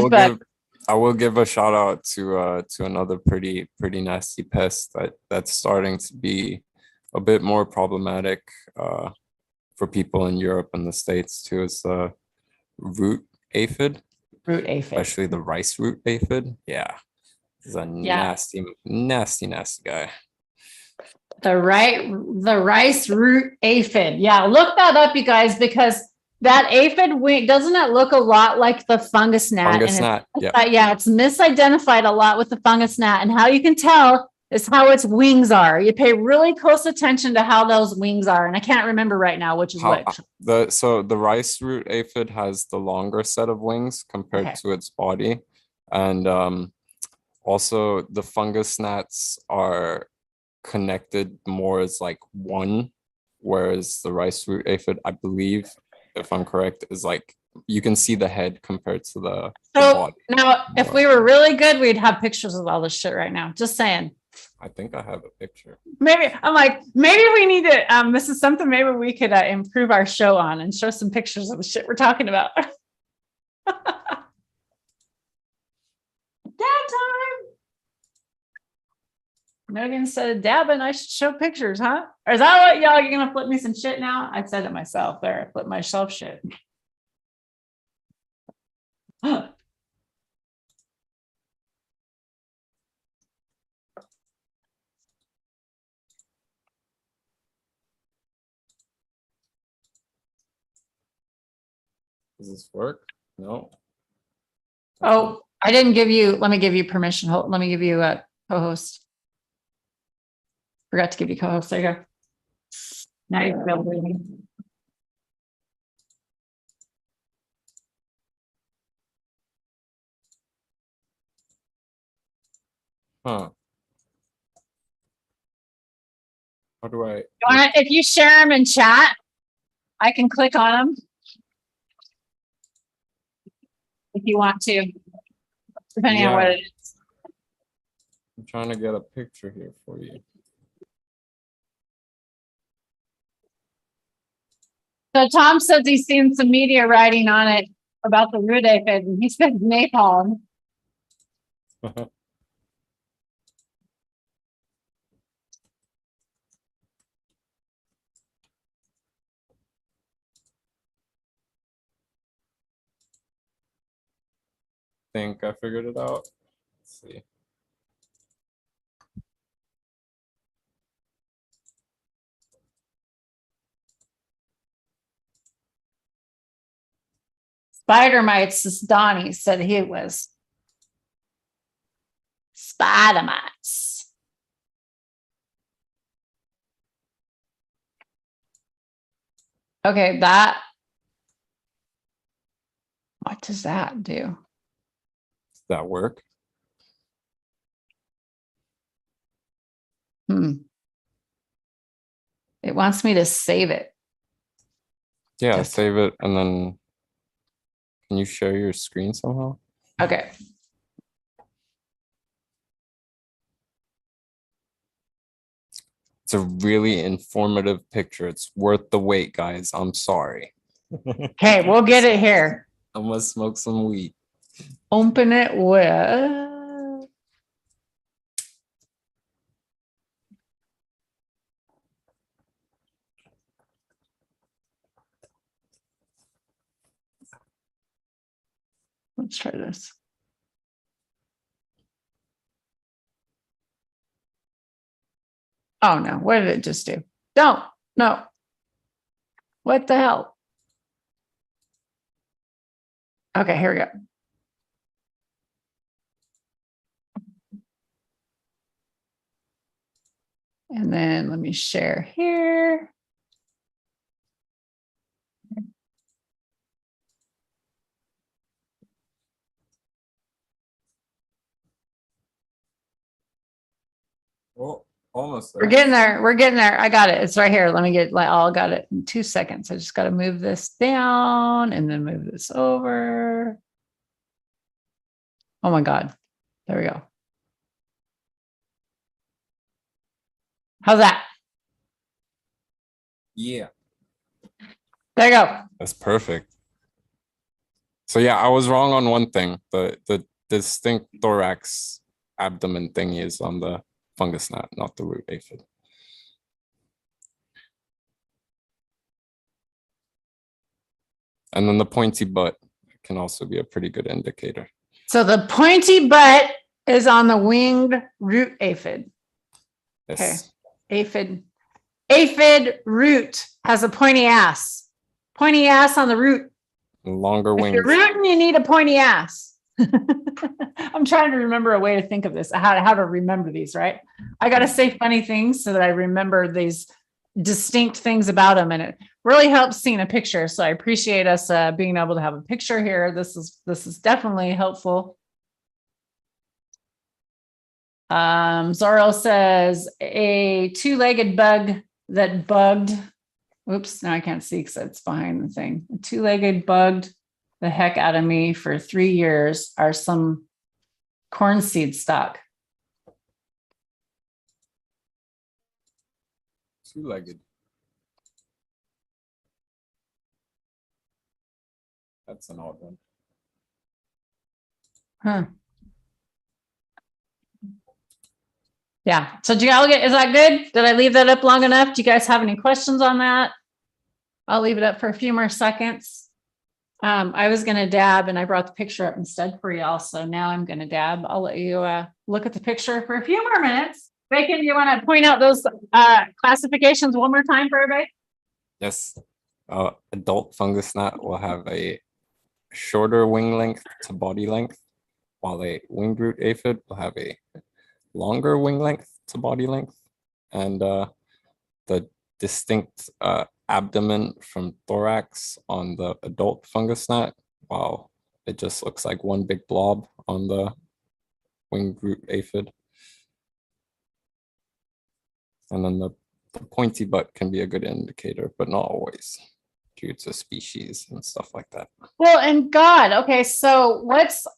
will give a shout out to another pretty nasty pest that's starting to be a bit more problematic for people in Europe and the States too. Is the root aphid. Root aphid. Especially the rice root aphid. Yeah. It's a nasty guy. The rice root aphid. Yeah, look that up, you guys, because that aphid wing, doesn't it look a lot like the fungus gnat? It's misidentified a lot with the fungus gnat, and how you can tell is how its wings are. You pay really close attention to how those wings are, and I can't remember right now which is which. So the rice root aphid has the longer set of wings compared to its body, and Also, the fungus gnats are connected more as like one, whereas the rice root aphid, I believe, if I'm correct, is like you can see the head compared to the So body. now, if we were really good, we'd have pictures of all this shit right now. Just saying. I think I have a picture. Maybe I'm like, maybe we need to. This is something maybe we could improve our show on and show some pictures of the shit we're talking about. Dad time. Megan said, "Dabbing, I should show pictures, huh?" Or is that what y'all? You're gonna flip me some shit now? I said it myself. There, flip myself shit. Does this work? No. Oh, I didn't give you. Let me give you permission. Let me give you a co-host. Forgot to give you co-host. There you go. Now you can be able to. Huh. How do I? If you share them in chat, I can click on them if you want to, depending on what it is. I'm trying to get a picture here for you. So Tom says he's seen some media writing on it about the root aphid, and he said napalm. Think I figured it out. Let's see. Spider mites, as Donnie said he was. Spider mites. Okay, that. What does that do? Does that work? It wants me to save it. Yeah, save it and then can you share your screen somehow? Okay. It's a really informative picture. It's worth the wait, guys. I'm sorry. Okay, we'll get it here. I must smoke some weed. Open it with. Let's try this. Oh no, what did it just do? Don't, no. What the hell? Okay, here we go. And then let me share here. Well, almost We're getting there. We're getting there. I got it. It's right here. Let me get like all got it in 2 seconds. I just got to move this down and then move this over. Oh my God. There we go. How's that? Yeah. There you go. That's perfect. So yeah, I was wrong on one thing. The distinct thorax abdomen thingy is on the fungus gnat, not the root aphid. And then the pointy butt can also be a pretty good indicator. So the pointy butt is on the winged root aphid. Yes. Okay. Aphid. Aphid root has a pointy ass. Pointy ass on the root. Longer If wings. you're rooting, you need a pointy ass. I'm trying to remember a way to think of this, how to remember these, right? I got to say funny things so that I remember these distinct things about them. And it really helps seeing a picture. So I appreciate us being able to have a picture here. This is definitely helpful. Zorro says a two-legged bug that bugged. Oops, now I can't see because it's behind the thing. A two-legged bugged the heck out of me for 3 years are some corn seed stock. Two-legged. That's an odd one. Huh. Yeah. So do y'all is that good? Did I leave that up long enough? Do you guys have any questions on that? I'll leave it up for a few more seconds. I was going to dab and I brought the picture up instead for y'all. So now I'm going to dab. I'll let you look at the picture for a few more minutes. Bacon, you want to point out those classifications one more time for everybody? Yes. Adult fungus gnat will have a shorter wing length to body length, while a winged root aphid will have a longer wing length to body length, and the distinct abdomen from thorax on the adult fungus gnat, while it just looks like one big blob on the winged root aphid. And then the pointy butt can be a good indicator, but not always, due to species and stuff like that. Well, and God, okay, so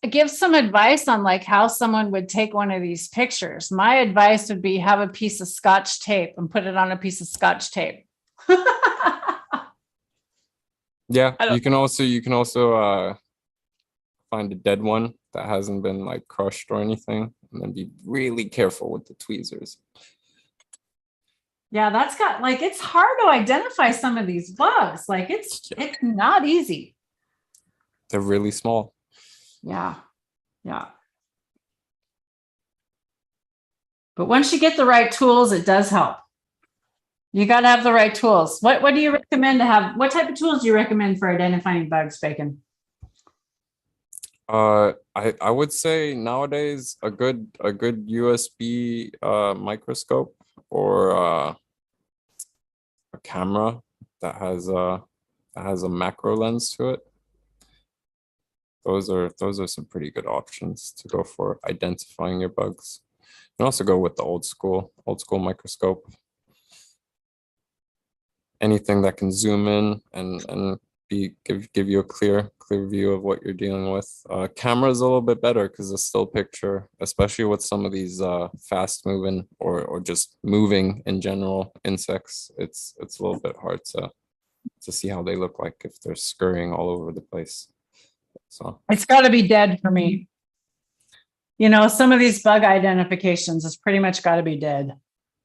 give some advice on like how someone would take one of these pictures. My advice would be have a piece of Scotch tape and put it on a piece of Scotch tape. Yeah, you can also find a dead one that hasn't been like crushed or anything, and then be really careful with the tweezers. Yeah, that's got like, it's hard to identify some of these bugs. Like it's not easy. They're really small. Yeah. Yeah. But once you get the right tools, it does help. You got to have the right tools. What do you recommend to have? What type of tools do you recommend for identifying bugs, Bacon? I would say nowadays a good USB microscope, or a camera that has a macro lens to it. Those are some pretty good options to go for identifying your bugs. You can also go with the old school microscope. Anything that can zoom in and give you a clear view of what you're dealing with. Camera is a little bit better because a still picture, especially with some of these fast moving or just moving in general insects, it's a little bit hard to see how they look like if they're scurrying all over the place. So it's got to be dead for me. You know, some of these bug identifications has pretty much got to be dead.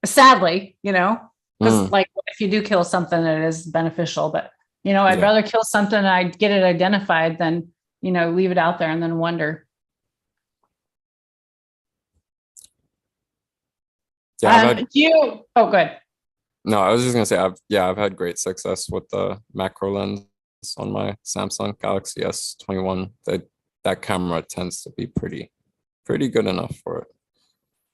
Sadly, you know, because like if you do kill something, it is beneficial, but you know, I'd rather kill something and I'd get it identified than, you know, leave it out there and then wonder. Yeah, good. No, I was just gonna say I've had great success with the macro lens on my Samsung Galaxy S21. That camera tends to be pretty good enough for it.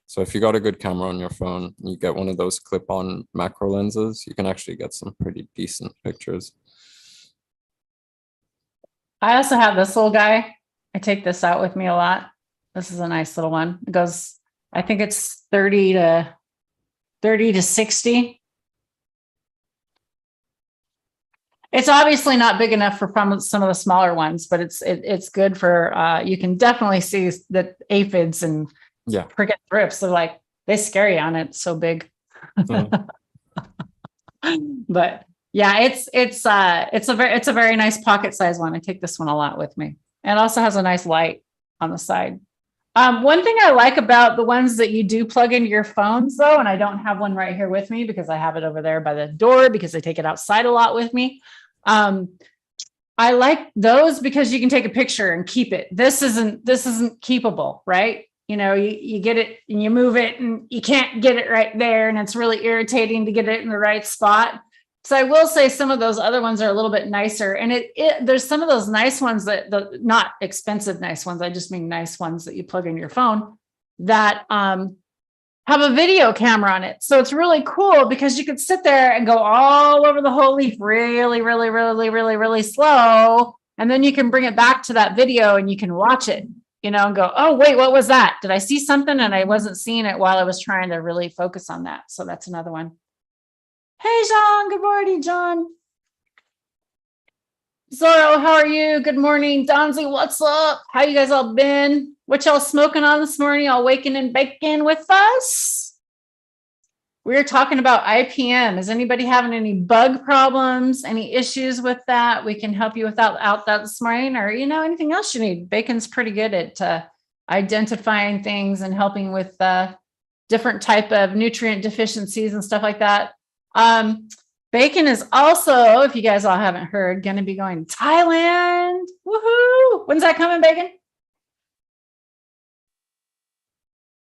So if you got a good camera on your phone, you get one of those clip-on macro lenses, you can actually get some pretty decent pictures. I also have this little guy. I take this out with me a lot. This is a nice little one. It goes, I think it's 30 to 60. It's obviously not big enough for some of the smaller ones, but it's good for, you can definitely see the aphids and cricket thrips. They're like, they scare you on it. It's so big. But yeah, it's a very nice pocket size one. I take this one a lot with me. And it also has a nice light on the side. One thing I like about the ones that you do plug into your phones though, and I don't have one right here with me because I have it over there by the door because I take it outside a lot with me. I like those because you can take a picture and keep it. This isn't keepable, right? You know, you get it and you move it and you can't get it right there. And it's really irritating to get it in the right spot. So I will say some of those other ones are a little bit nicer. And there's some of those nice ones that not expensive, nice ones. I just mean nice ones that you plug in your phone that have a video camera on it. So it's really cool because you could sit there and go all over the whole leaf really, really, really, really, really slow. And then you can bring it back to that video and you can watch it and go, oh, wait, what was that? Did I see something? And I wasn't seeing it while I was trying to really focus on that. So that's another one. Hey, John. Good morning, John. Zorro, how are you? Good morning. Donzi, what's up? How you guys all been? What y'all smoking on this morning? All waking and baking with us? We're talking about IPM. Is anybody having any bug problems, any issues with that? We can help you out that this morning, or anything else you need. Bacon's pretty good at identifying things and helping with different type of nutrient deficiencies and stuff like that. Bacon is also, if you guys all haven't heard, going to be going to Thailand. Woohoo! When's that coming, Bacon?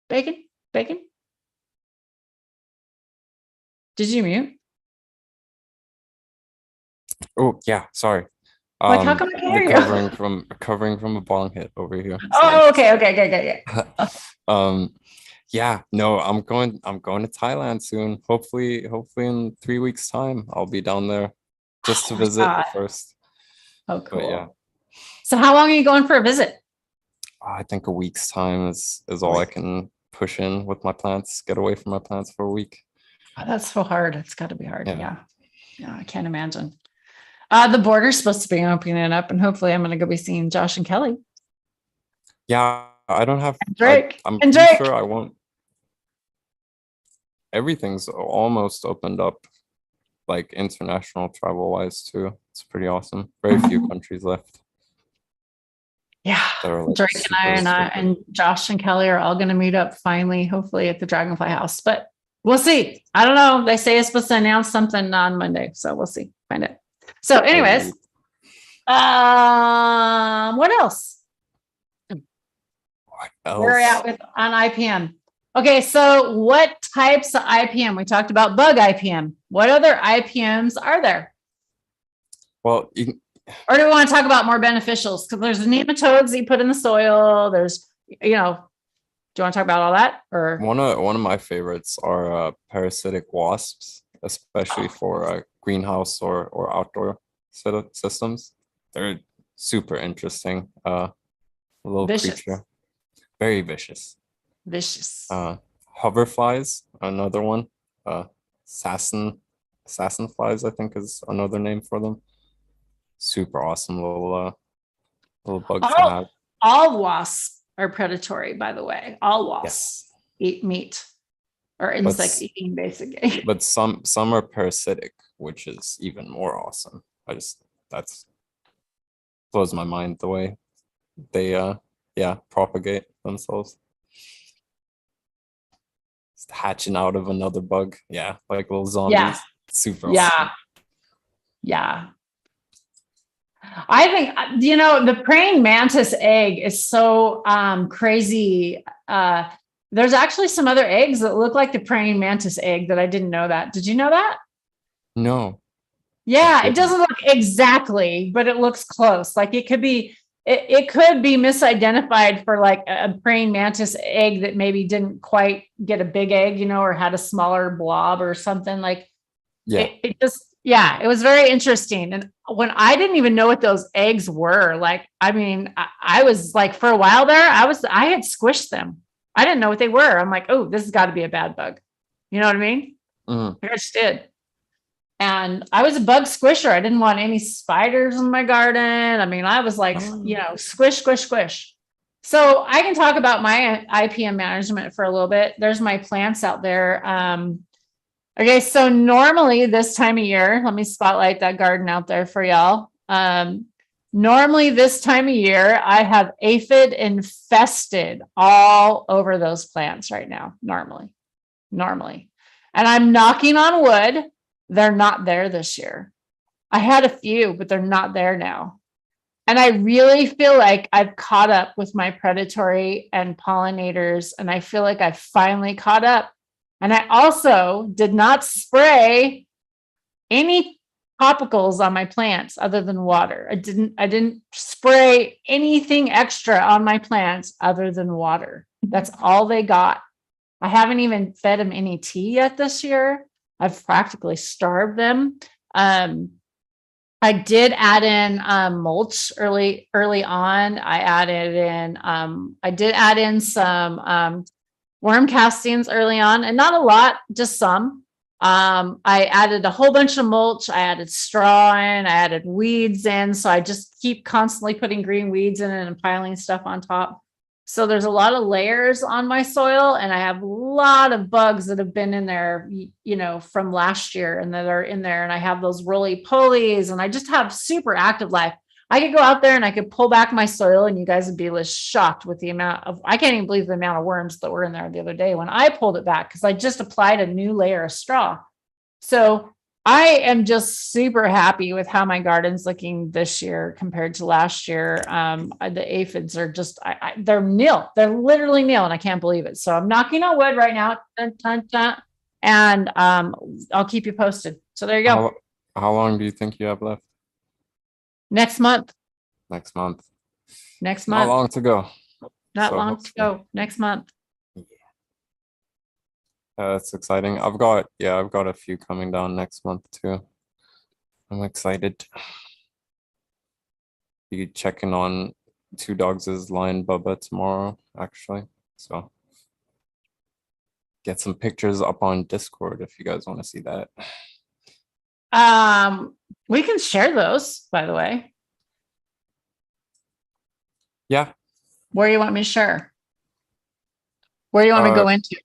Bacon? Did you mute? Oh yeah, sorry. How come I can't hear you? Recovering from a bong hit over here. Oh, okay. Yeah, no, I'm going to Thailand soon. Hopefully in 3 weeks time, I'll be down there just to visit first. Oh, cool. But yeah. So how long are you going for a visit? I think a week's time is all I can push in with my plants, get away from my plants for a week. Oh, that's so hard. It's got to be hard. Yeah, I can't imagine. The border's supposed to be opening up, and hopefully I'm going to go be seeing Josh and Kelly. Yeah, I don't have Drake. I'm pretty sure I won't. Everything's almost opened up, like international travel wise too. It's pretty awesome. Very few countries left. Yeah, like Drake and I and Josh and Kelly are all going to meet up finally, hopefully at the Dragonfly House, but we'll see. I don't know. They say it's supposed to announce something on Monday, so we'll see. Find it. So anyways, what else? Where are we at on IPM? Okay, so what types of IPM? We talked about bug IPM. What other IPMs are there? Well, or do we want to talk about more beneficials? Because there's nematodes that you put in the soil. There's, do you want to talk about all that? Or one of my favorites are parasitic wasps, especially for greenhouse or outdoor systems. They're super interesting. A little creature, very vicious. Hoverflies, another one. Assassin flies, I think, is another name for them. Super awesome little bugs to have. All wasps are predatory, by the way. All wasps eat meat or insect eating, basically. But some are parasitic, which is even more awesome. That's blows my mind the way they propagate themselves. Just hatching out of another bug. Yeah, like little zombies. Yeah. Super awesome. Yeah. I think, the praying mantis egg is so crazy. There's actually some other eggs that look like the praying mantis egg that I didn't know that. Did you know that? No. Yeah, it doesn't look exactly, but it looks close. Like it could be misidentified for like a praying mantis egg that maybe didn't quite get a big egg, or had a smaller blob or something like. Yeah. It was very interesting. And when I didn't even know what those eggs were, I was like, for a while there, I had squished them. I didn't know what they were. I'm like, oh, this has got to be a bad bug. You know what I mean? Mm-hmm. I just did. And I was a bug squisher. I didn't want any spiders in my garden. I was like, squish, squish, squish. So I can talk about my IPM management for a little bit. There's my plants out there. Okay, so normally this time of year, let me spotlight that garden out there for y'all. Normally this time of year, I have aphid infested all over those plants right now, normally. And I'm knocking on wood. They're not there this year. I had a few, but they're not there now. And I really feel like I've caught up with my predatory and pollinators, and I feel like I've finally caught up. And I also did not spray any topicals on my plants other than water. I didn't spray anything extra on my plants other than water. That's all they got. I haven't even fed them any tea yet this year. I've practically starved them. I I did add in mulch early on. I did add in some worm castings early on, and not a lot, just some. I added a whole bunch of mulch. I added straw in, I added weeds in. So I just keep constantly putting green weeds in and piling stuff on top. So there's a lot of layers on my soil, and I have a lot of bugs that have been in there, from last year and that are in there. And I have those roly-polies, and I just have super active life. I could go out there and I could pull back my soil, and you guys would be shocked with the amount of, I can't even believe the amount of worms that were in there the other day when I pulled it back, because I just applied a new layer of straw. So I am just super happy with how my garden's looking this year compared to last year. The aphids are just, they're nil. They're literally nil, and I can't believe it. So I'm knocking on wood right now. Dun, dun, dun, and I'll keep you posted. So there you go. How long do you think you have left? Next month. Next month. Next Not month. long to go. Not So long to hopefully- go. Next month. That's exciting. I've got a few coming down next month too. I'm excited. Be checking on Two Dogs' Lion Bubba tomorrow, actually. So get some pictures up on Discord if you guys want to see that. We can share those, by the way. Yeah. Where do you want me to share? Where do you want me to go into?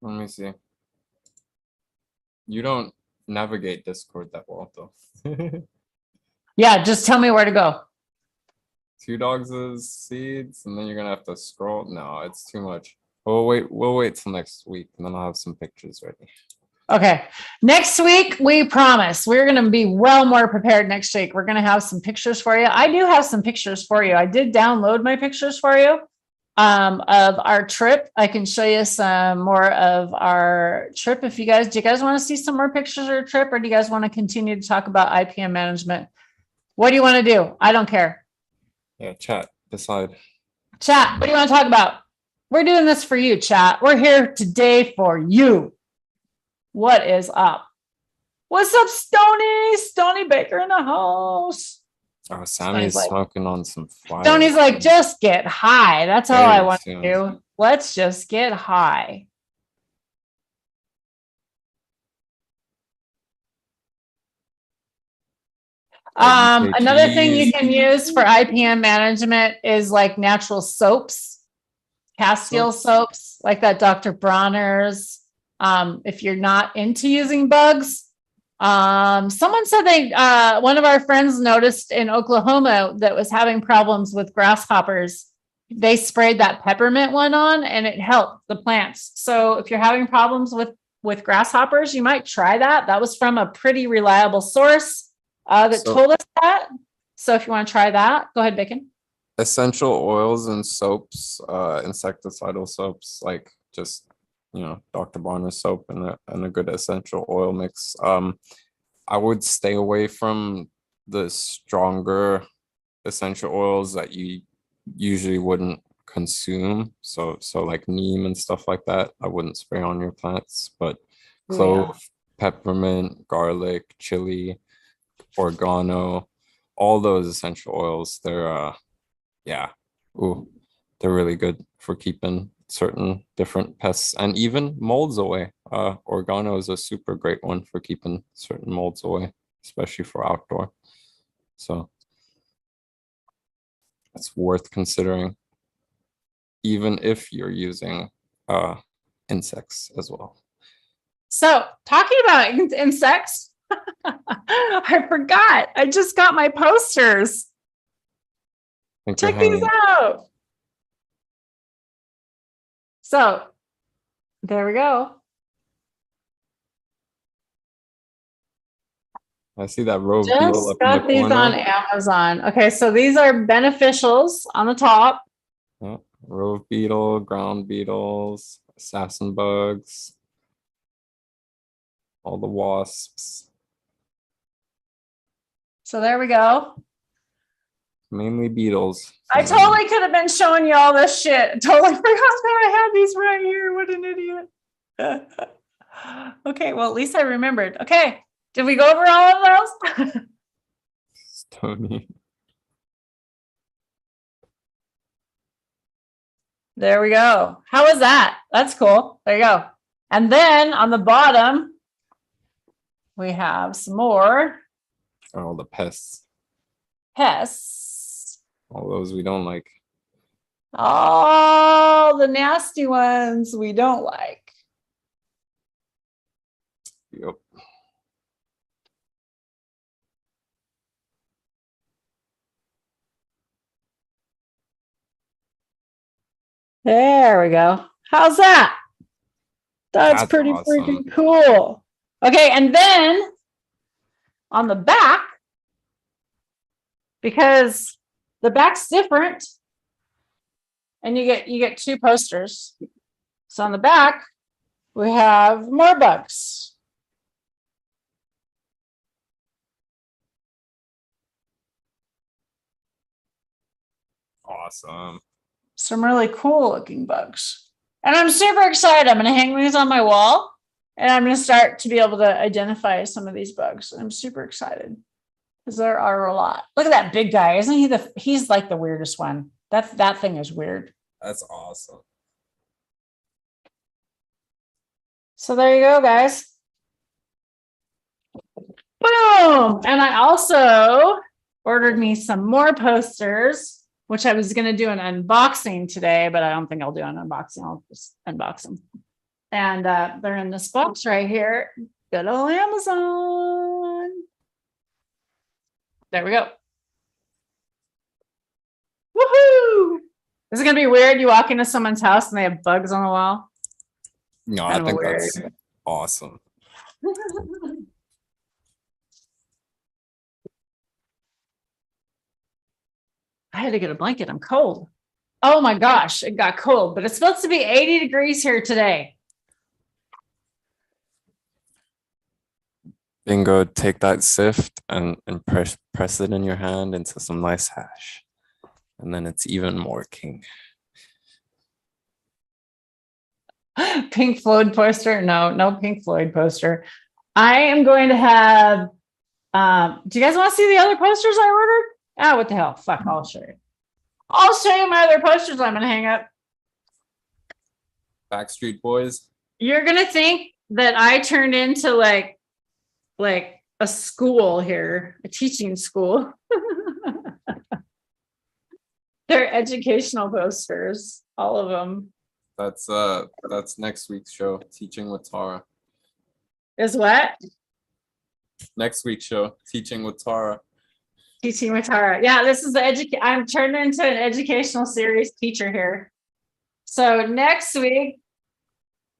Let me see. You don't navigate Discord that well, though. Yeah, just tell me where to go. Two Dogs' seeds, and then you're gonna have to scroll. No, it's too much. We'll wait till next week, and then I'll have some pictures ready. Okay. Next week, we promise we're going to be well more prepared next week. We're going to have some pictures for you. I do have some pictures for you. I did download my pictures for you of our trip. I can show you some more of our trip. Do you guys want to see some more pictures of our trip, or do you guys want to continue to talk about IPM management? What do you want to do? I don't care. Yeah, chat, decide. Chat, what do you want to talk about? We're doing this for you, chat. We're here today for you. What is up? What's up, Stony? Stony Baker in the house. Oh, Sammy's smoking on some fire. Stony's like, just get high. That's all I want to do. Let's just get high. Another thing you can use for IPM management is like natural soaps, Castile soaps, like that Dr. Bronner's. If you're not into using bugs, someone said one of our friends noticed in Oklahoma that was having problems with grasshoppers. They sprayed that peppermint one on, and it helped the plants. So if you're having problems with grasshoppers, you might try that. That was from a pretty reliable source that told us that. So if you want to try that, go ahead, Bacon. Essential oils and soaps, insecticidal soaps, like just Dr. Bronner's soap and a good essential oil mix. I would stay away from the stronger essential oils that you usually wouldn't consume. So like neem and stuff like that, I wouldn't spray on your plants. But clove, peppermint, garlic, chili, oregano, all those essential oils, they're they're really good for keeping certain different pests and even molds away. Oregano is a super great one for keeping certain molds away, especially for outdoor. So it's worth considering, even if you're using insects as well. So talking about insects, I forgot. I just got my posters. Check these out. So there we go. I see that Rove Beetle up got in the these corner. on Amazon. Okay, so these are beneficials on the top. Yeah. Rove Beetle, ground beetles, assassin bugs, all the wasps. So there we go. Mainly beetles. I totally could have been showing you all this shit. Totally forgot that I had these right here. What an idiot. Okay, well, at least I remembered. Okay, did we go over all of those? Tony. There we go. How was that? That's cool. There you go. And then on the bottom, we have some more All the pests. pests. All those we don't like. All the nasty ones we don't like. Yep. There we go. How's that? That's pretty awesome. freaking cool. Okay, and then on the back, because the back's different, and you get two posters. So on the back, we have more bugs. Awesome. Some really cool looking bugs. And I'm super excited. I'm going to hang these on my wall, and I'm going to start to be able to identify some of these bugs. I'm super excited because there are a lot. Look at that big guy. Isn't he he's like the weirdest one. That thing is weird. That's awesome. So there you go, guys. Boom. And I also ordered me some more posters, which I was going to do an unboxing today, but I don't think I'll do an unboxing. I'll just unbox them. And they're in this box right here. Good old Amazon. There we go. Woohoo! Is it going to be weird? You walk into someone's house and they have bugs on the wall? No, Kind I of think weird. that's awesome. I had to get a blanket. I'm cold. Oh my gosh, it got cold, but it's supposed to be 80 degrees here today. Bingo, take that sift and press it in your hand into some nice hash. And then it's even more king. Pink Floyd poster. No Pink Floyd poster. I am going to have, do you guys want to see the other posters I ordered? Ah, what the hell? Fuck, I'll show you. I'll show you my other posters I'm going to hang up. Backstreet Boys. You're going to think that I turned into like a school here, a teaching school. They're educational posters, all of them. That's next week's show, Teaching with Tara. Is what? Next week's show, Teaching with Tara. Teaching with Tara. Yeah, this is I'm turned into an educational series teacher here. So next week,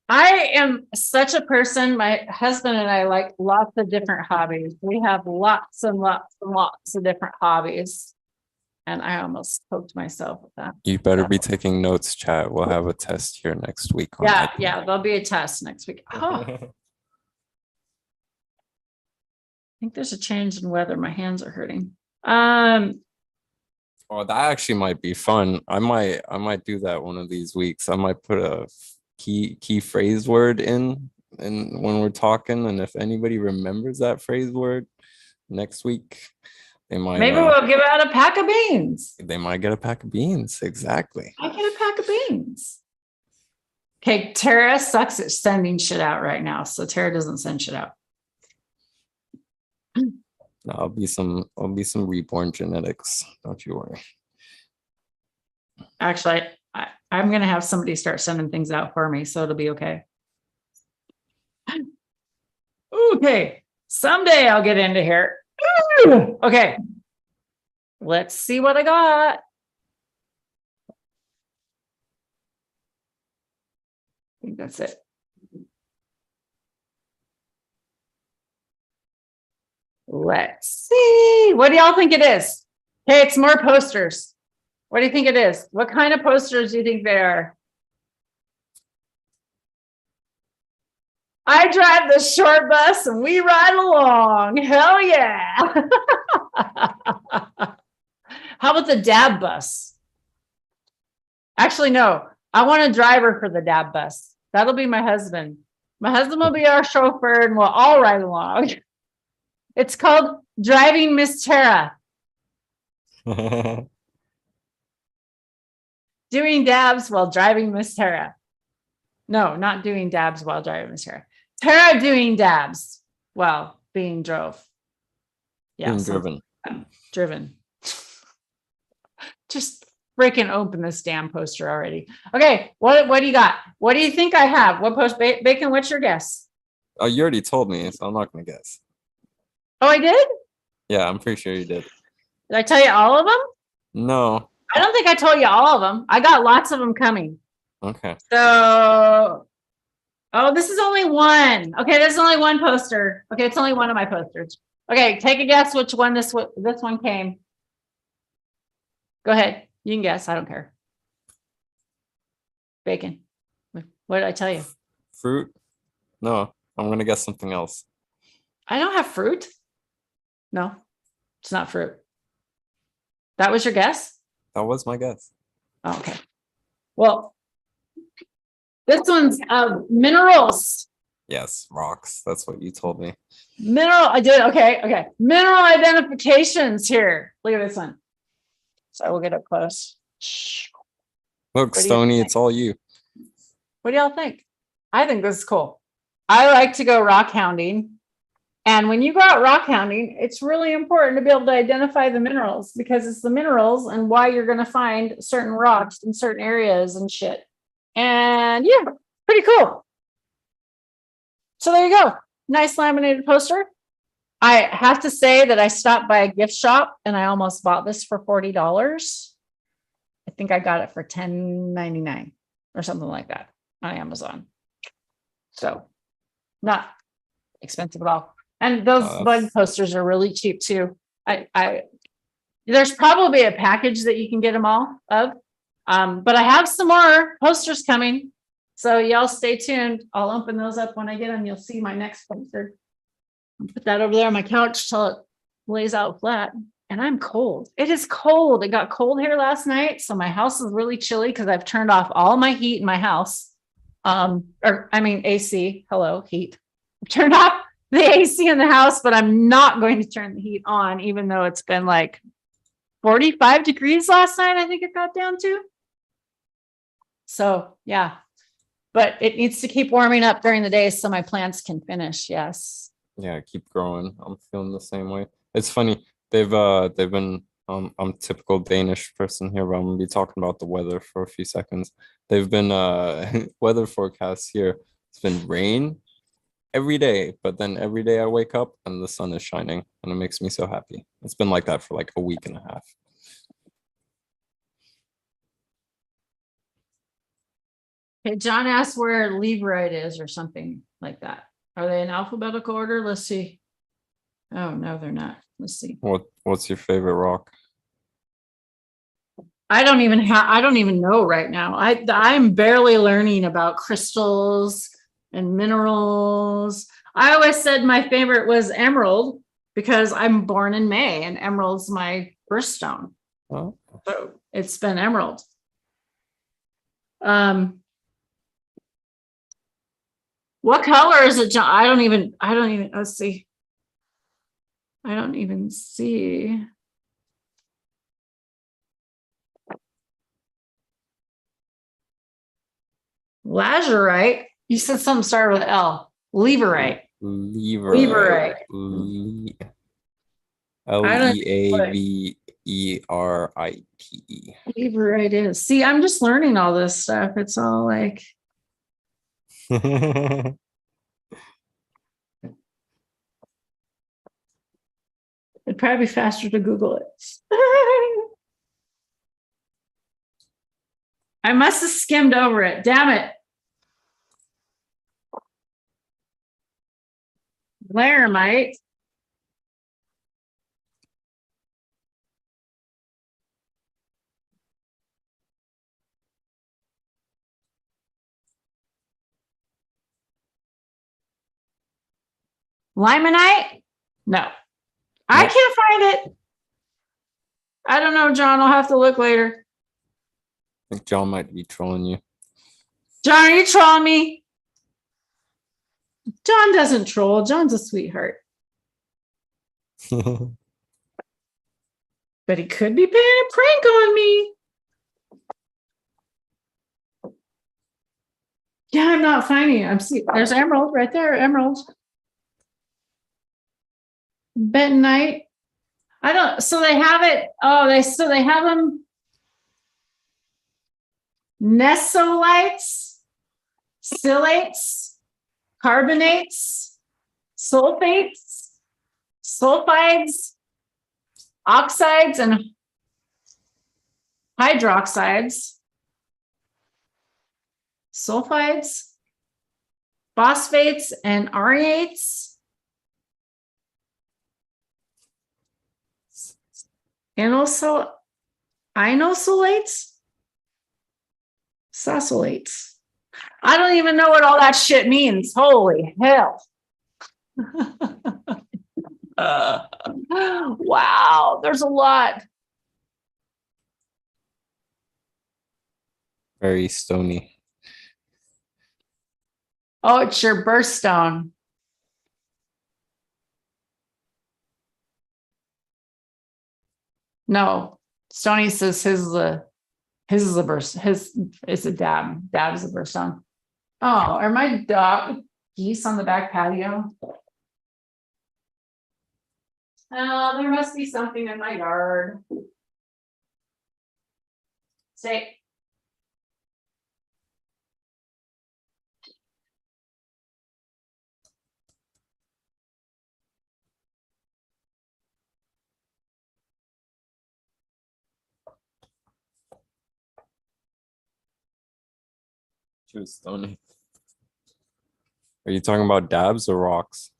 I am such a person. My husband and I like lots of different hobbies. We have lots and lots and lots of different hobbies. And I almost poked myself with that. You better be taking notes, chat. We'll have a test here next week. Yeah, there'll be a test next week. Oh, I think there's a change in weather. My hands are hurting. Oh, that actually might be fun. I might do that one of these weeks. I might put a key phrase word in when we're talking, and if anybody remembers that phrase word next week, they might. Maybe we'll give out a pack of beans. They might get a pack of beans. Exactly. I get a pack of beans. Okay, Tara sucks at sending shit out right now, so Tara doesn't send shit out. I'll be some reborn genetics. Don't you worry. Actually, I'm gonna have somebody start sending things out for me, so it'll be okay. Okay, someday I'll get into here. Okay, let's see what I got. I think that's it. Let's see. What do y'all think it is? Okay, it's more posters. What do you think it is? What kind of posters do you think they are? I drive the short bus and we ride along. Hell yeah. How about the dab bus? Actually, no. I want a driver for the dab bus. That'll be my husband. My husband will be our chauffeur and we'll all ride along. It's called Driving Miss Tara. Doing dabs while driving Miss Tara. No, not doing dabs while driving Miss Tara. Tara doing dabs while being drove. Yeah. Being driven. Driven. Just freaking open this damn poster already. Okay, what do you got? What do you think I have? What post? Bacon, what's your guess? Oh, you already told me, so I'm not gonna guess. Oh, I did? Yeah, I'm pretty sure you did. Did I tell you all of them? No. I don't think I told you all of them. I got lots of them coming. Okay. So, oh, this is only one. Okay, there's only one poster. Okay, it's only one of my posters. Okay, take a guess which one this one came. Go ahead. You can guess. I don't care. Bacon. What did I tell you? Fruit? No, I'm gonna guess something else. I don't have fruit. No, it's not fruit. That was your guess? That was my guess. Oh, okay. Well, this one's minerals. Yes, rocks. That's what you told me. Mineral. I did. Okay. Okay. Mineral identifications here. Look at this one. So we'll get up close. Look, Stony, it's all you. What do y'all think? I think this is cool. I like to go rock hounding. And when you go out rock hounding, it's really important to be able to identify the minerals because it's the minerals and why you're going to find certain rocks in certain areas and shit. And yeah, pretty cool. So there you go. Nice laminated poster. I have to say that I stopped by a gift shop and I almost bought this for $40. I think I got it for $10.99 or something like that on Amazon. So not expensive at all. And those bug posters are really cheap too. There's probably a package that you can get them all of. But I have some more posters coming. So y'all stay tuned. I'll open those up when I get them. You'll see my next poster. I'll put that over there on my couch till it lays out flat. And I'm cold. It is cold. It got cold here last night. So my house is really chilly because I've turned off all my heat in my house. AC. Hello, heat. I've turned off the AC in the house, but I'm not going to turn the heat on, even though it's been like 45 degrees last night. I think it got down to. So yeah, but it needs to keep warming up during the day so my plants can finish. Yes. Yeah, keep growing. I'm feeling the same way. It's funny. They've been I'm typical Danish person here, but I'm gonna be talking about the weather for a few seconds. They've been weather forecasts here. It's been rain every day, but then every day I wake up and the sun is shining and it makes me so happy. It's been like that for like a week and a half. Okay, John asked where Leverite is or something like that. Are they in alphabetical order? Let's see. Oh, no, they're not. Let's see. What's your favorite rock? I don't even know right now. I'm barely learning about crystals and minerals. I always said my favorite was emerald because I'm born in May and emerald's my birthstone. Oh. So it's been emerald. What color is it, John? I don't even, let's see. I don't even see. Lazurite. You said something started with L. Leverite. Leverite. Leaverite. Leverite is. See, I'm just learning all this stuff. It's all like. It'd probably be faster to Google it. I must have skimmed over it. Damn it. Laramite. Limonite? No. I can't find it. I don't know, John. I'll have to look later. I think John might be trolling you. John, are you trolling me? John doesn't troll. John's a sweetheart. But he could be playing a prank on me. Yeah, I'm not finding it. I'm seeing there's Emerald right there. Emerald. Bentonite. I don't, so they have it. Oh, they have them. Nesolites, silates, carbonates, sulfates, sulfides, oxides, and hydroxides, sulfides, phosphates, and areates, inosolates, sosolates. I don't even know what all that shit means. Holy hell. Wow, there's a lot. Very stony. Oh, it's your birthstone. No, Stony says his is a birth. His is a dab. Dab is a birthstone. Oh, are my dog geese on the back patio? Oh, there must be something in my yard. Say. She was stony. Are you talking about dabs or rocks?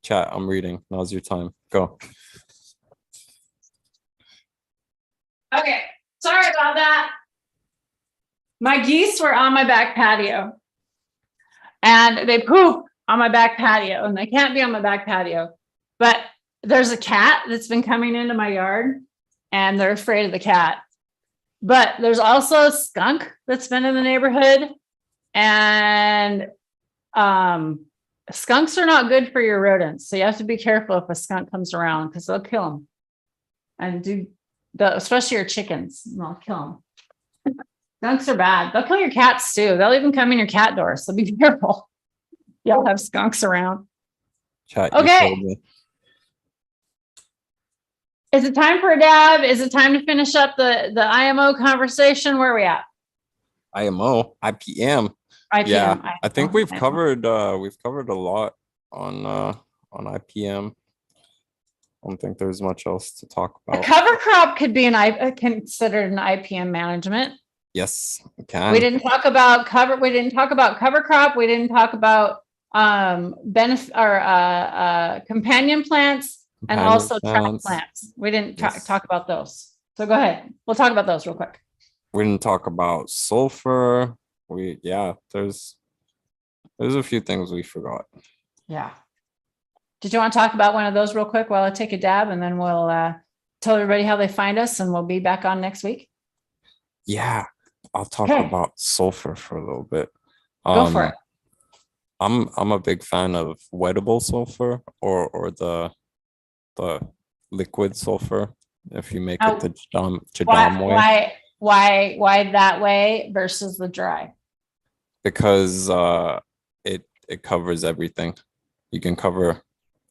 Chat, I'm reading. Now's your time. Go. Okay, sorry about that. My geese were on my back patio and they poop on my back patio, and they can't be on my back patio, but there's a cat that's been coming into my yard and they're afraid of the cat. But there's also a skunk that's been in the neighborhood, and skunks are not good for your rodents. So you have to be careful if a skunk comes around, because they'll kill them. And especially your chickens, they'll kill them. Skunks are bad. They'll kill your cats too. They'll even come in your cat door. So be careful. Y'all have skunks around. Chat, okay. Is it time for a dab? Is it time to finish up the IMO conversation? Where are we at? IMO, IPM. IPM. Yeah, IMO, I think we've IMO. covered a lot on IPM. I don't think there's much else to talk A about. cover crop could be considered an IPM management. Yes, it can. We didn't talk about cover. We didn't talk about cover crop. We didn't talk about benefit or companion plants. And also trap plants. We didn't talk about those. So go ahead. We'll talk about those real quick. We didn't talk about sulfur. There's a few things we forgot. Yeah. Did you want to talk about one of those real quick while I take a dab, and then we'll tell everybody how they find us, and we'll be back on next week? Yeah, I'll talk about sulfur for a little bit. Go for it. I'm a big fan of wettable sulfur or the liquid sulfur, if you make it the Jadam way. Why that way versus the dry? Because it covers everything. You can cover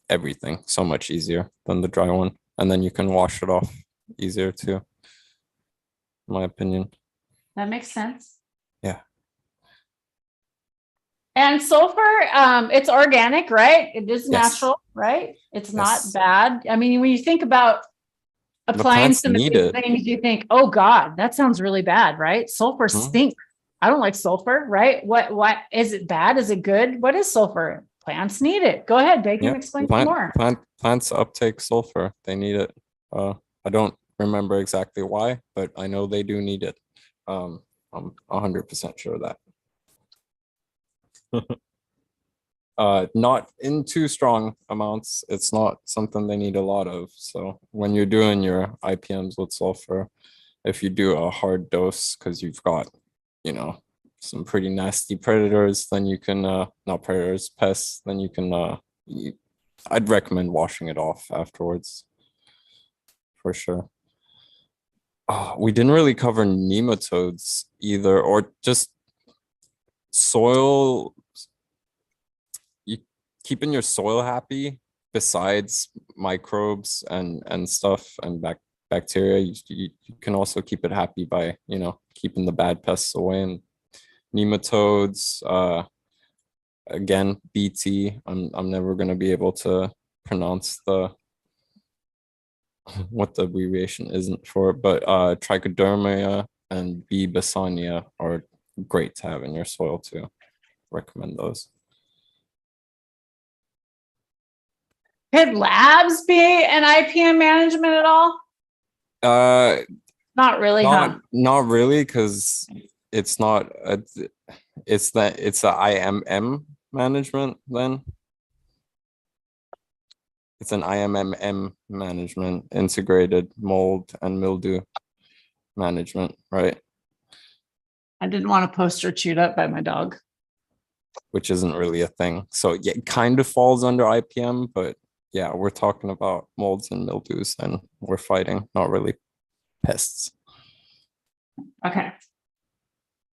everything so much easier than the dry one, and then you can wash it off easier too, in my opinion. That makes sense. Yeah. And sulfur, it's organic, right? It is natural, right? It's not bad. I mean, when you think about applying some of these things, you think, oh God, that sounds really bad, right? Sulfur stinks. I don't like sulfur, right? What is it bad? Is it good? What is sulfur? Plants need it. Go ahead, Bacon, explain more. Plants uptake sulfur. They need it. I don't remember exactly why, but I know they do need it. I'm 100% sure of that. Not in too strong amounts. It's not something they need a lot of. So when you're doing your IPMs with sulfur, if you do a hard dose because you've got, you know, some pretty nasty predators, then you can not predators, pests, then you can I'd recommend washing it off afterwards for sure. Oh, we didn't really cover nematodes either, or just soil. You keeping your soil happy besides microbes and stuff and bacteria. You can also keep it happy by, you know, keeping the bad pests away. And nematodes, again, BT. I'm never gonna be able to pronounce the what the abbreviation isn't for, but trichodermia and B. basania are great to have in your soil too. Recommend those. Could labs be an IPM management at all? Not really, huh? Not really, because it's not it's the IMM management then. It's an IMMM management, integrated mold and mildew management, right? I didn't want a poster chewed up by my dog. Which isn't really a thing. So yeah, it kind of falls under IPM, but yeah, we're talking about molds and mildews and we're fighting, not really pests. Okay.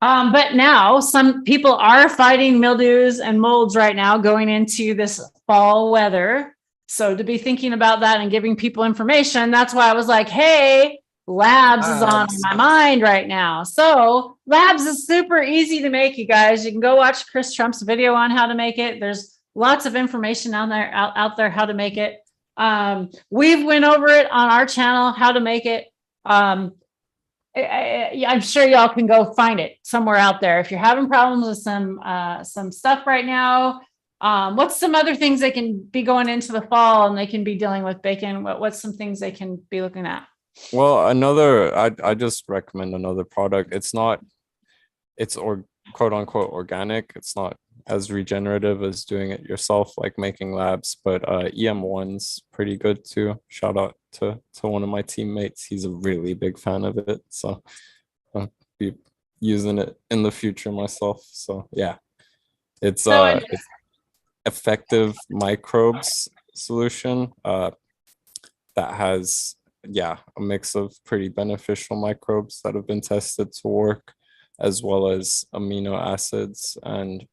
But now some people are fighting mildews and molds right now going into this fall weather. So to be thinking about that and giving people information, that's why I was like, hey, labs is on my mind right now. So labs is super easy to make, you guys. You can go watch Chris Trump's video on how to make it. There's lots of information out there how to make it. We've went over it on our channel, how to make it. I'm sure y'all can go find it somewhere out there. If you're having problems with some stuff right now, what's some other things they can be going into the fall and they can be dealing with, Bacon? What's some things they can be looking at? Well, I just recommend another product. It's quote unquote organic. It's not as regenerative as doing it yourself, like making labs, but EM1's pretty good too. Shout out to one of my teammates. He's a really big fan of it. So I'll be using it in the future myself. So yeah, it's effective microbes solution that has a mix of pretty beneficial microbes that have been tested to work, as well as amino acids and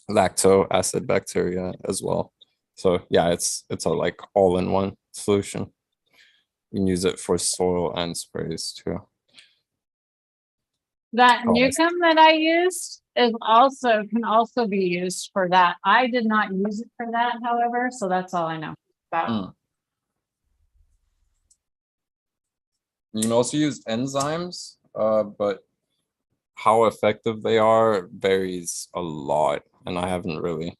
lacto acid bacteria as well. So yeah, it's a like all-in-one solution. You can use it for soil and sprays too. That Nukem that I used can also be used for that. I did not use it for that, however, so that's all I know about. You can also use enzymes, but how effective they are varies a lot. And I haven't really,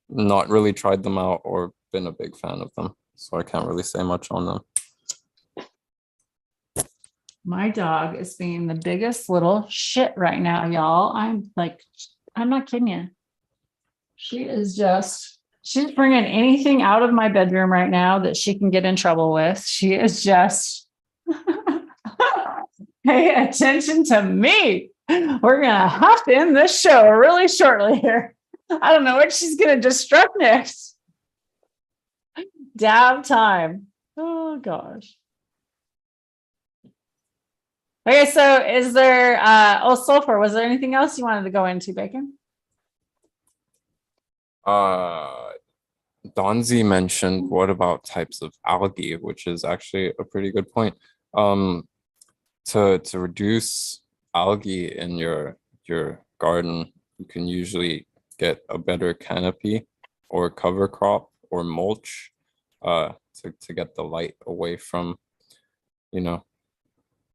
not really tried them out or been a big fan of them. So I can't really say much on them. My dog is being the biggest little shit right now, y'all. I'm not kidding you. She's bringing anything out of my bedroom right now that she can get in trouble with. She is just pay attention to me. We're going to have to end this show really shortly here. I don't know what she's going to disrupt next. Dab time. Oh, gosh. Okay, so is there, sulfur, was there anything else you wanted to go into, Bacon? Donzi mentioned what about types of algae, which is actually a pretty good point. To reduce algae in your garden, you can usually get a better canopy or cover crop or mulch to get the light away from,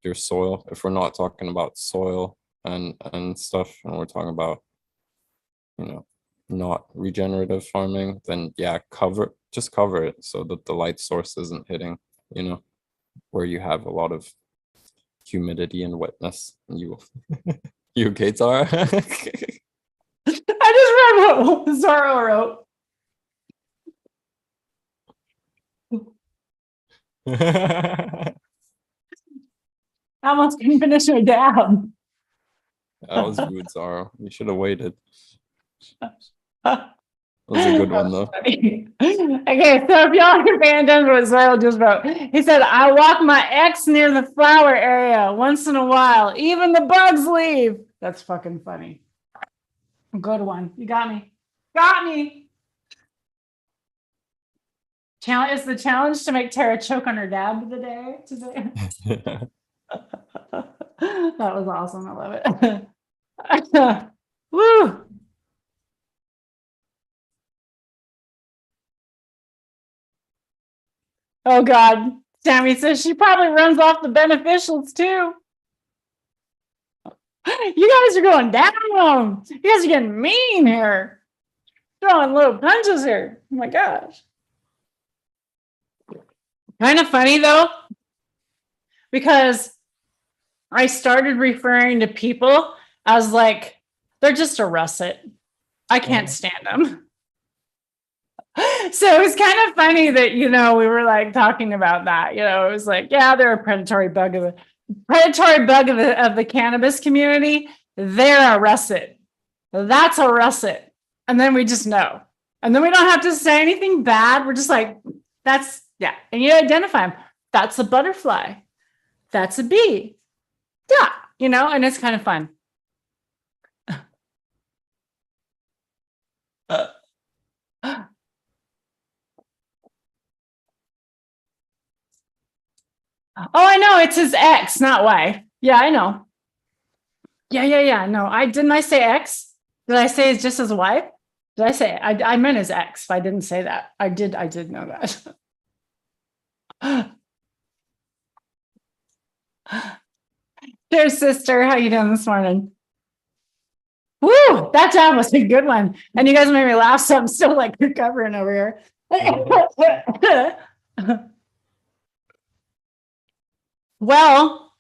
your soil. If we're not talking about soil and stuff, and we're talking about, not regenerative farming, then just cover it so that the light source isn't hitting, where you have a lot of humidity and wetness. And you okay, Tara? I read what Zorro wrote. That I almost couldn't finish my dab. was rude, Zara. You should have waited. That was a good one, though. Okay, so if y'all are paying attention to what Zorro just wrote, he said, I walk my ex near the flower area once in a while. Even the bugs leave. That's fucking funny. Good one. You got me. Got me. Challenge is the challenge to make Tara choke on her dab of the day today. That was awesome. I love it. Woo. Oh God. Sammy says she probably runs off the beneficials too. You guys are going down. You guys are getting mean here. Throwing little punches here. Oh my gosh. Kind of funny though, because I started referring to people as like, they're just a russet. I can't stand them. So it was kind of funny that, we were like talking about that, it was like, yeah, they're a predatory bug of the cannabis community. They're a russet. That's a russet. And then we just know. And then we don't have to say anything bad. We're just like, yeah. And you identify them. That's a butterfly. That's a bee. Yeah. And it's kind of fun. Oh, I know. It's his ex, not wife. Yeah, I know. Yeah. No, didn't I say ex? Did I say it's just his wife? Did I say I meant his ex? If I didn't say that, I did know that. Dear sister, how you doing this morning? Woo, that job was a good one. And you guys made me laugh, so I'm still like recovering over here. Well,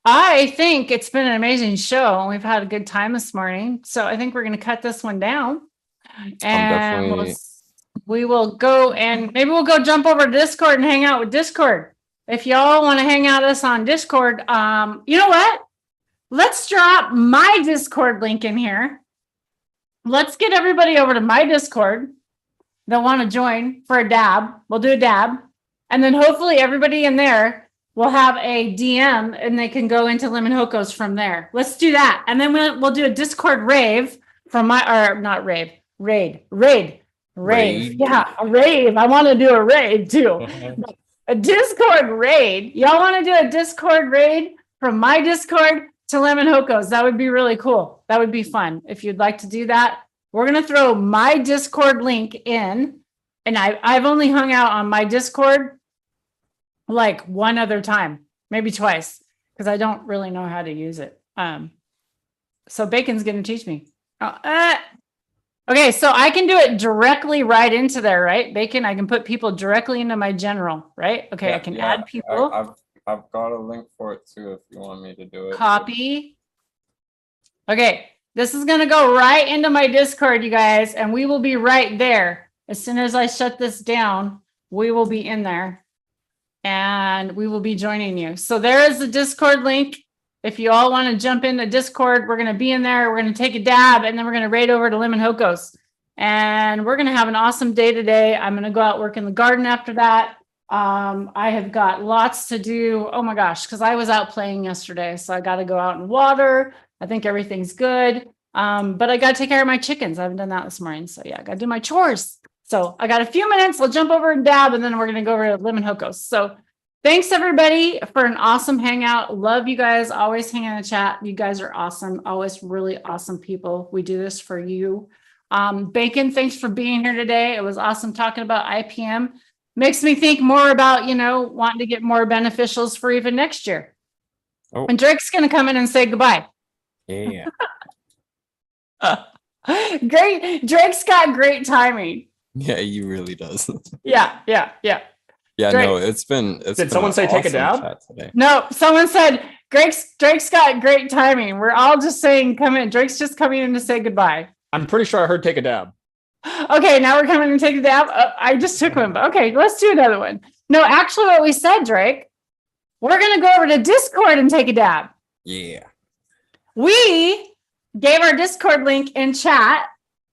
I think it's been an amazing show. We've had a good time this morning. So I think we're going to cut this one down. And we will go and maybe we'll go jump over to Discord and hang out with Discord. If y'all want to hang out with us on Discord, you know what? Let's drop my Discord link in here. Let's get everybody over to my Discord that want to join for a dab. We'll do a dab. And then hopefully everybody in there will have a DM and they can go into Lemon Hocos from there. Let's do that. And then we'll do a Discord rave from not rave, raid. Yeah, a rave. I want to do a raid too. A Discord raid. Y'all want to do a Discord raid from my Discord to Lemon Hocos? That would be really cool. That would be fun. If you'd like to do that, we're going to throw my Discord link in. And I've only hung out on my Discord like one other time, maybe twice, because I don't really know how to use it. So Bacon's going to teach me. Okay, so I can do it directly right into there, right? Bacon, I can put people directly into my general, right? Okay, yeah, I can add people. I've got a link for it too if you want me to do it. Copy. Okay, this is going to go right into my Discord, you guys, and we will be right there. As soon as I shut this down, we will be in there and we will be joining you. So there is the Discord link. If you all want to jump into Discord, we're going to be in there. We're going to take a dab and then we're going to raid over to Lemon Hocos. And we're going to have an awesome day today. I'm going to go out work in the garden after that. I have got lots to do. Oh my gosh, because I was out playing yesterday. So I got to go out and water. I think everything's good. But I got to take care of my chickens. I haven't done that this morning. So yeah, I got to do my chores. So I got a few minutes. We'll jump over and dab and then we're going to go over to Lemon Hocos. So thanks everybody for an awesome hangout. Love you guys. Always hang in the chat. You guys are awesome. Always really awesome people. We do this for you. Bacon, thanks for being here today. It was awesome talking about IPM. Makes me think more about, wanting to get more beneficials for even next year. Oh. And Drake's going to come in and say goodbye. Yeah. Great. Drake's got great timing. Yeah, he really does. Yeah. Yeah, Drake. No, it's been Did someone say awesome take a dab? No, someone said Drake's got great timing. We're all just saying, come in. Drake's just coming in to say goodbye. I'm pretty sure I heard take a dab. Okay, now we're coming to take a dab. I just took one, but okay, let's do another one. No, actually, what we said, Drake, we're going to go over to Discord and take a dab. Yeah. We gave our Discord link in chat,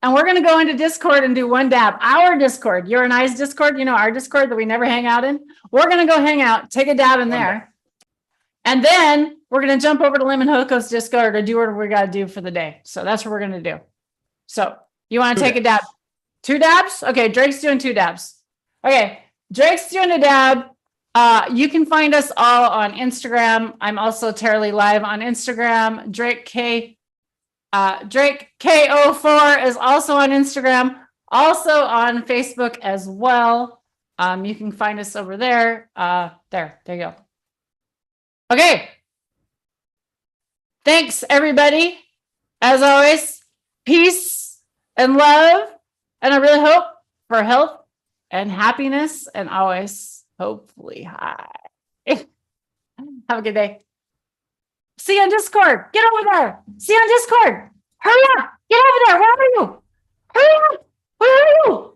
and we're going to go into Discord and do one dab. Our Discord, your and I's Discord, you know, our Discord that we never hang out in. We're going to go hang out, take a dab in there. And then we're going to jump over to Lemon Hoko's Discord to do what we got to do for the day. So that's what we're going to do. So you want to take a dab? 2 dabs? Okay, Drake's doing 2 dabs. Okay, Drake's doing a dab. You can find us all on Instagram. I'm also Terribly Live on Instagram. Drake K04 is also on Instagram, also on Facebook as well. You can find us over there. There you go. Okay. Thanks, everybody. As always, peace and love. And I really hope for health and happiness and always, hopefully, high. Have a good day. See you on Discord. Get over there. See you on Discord. Hurry up. Get over there. Where are you? Hurry up. Where are you?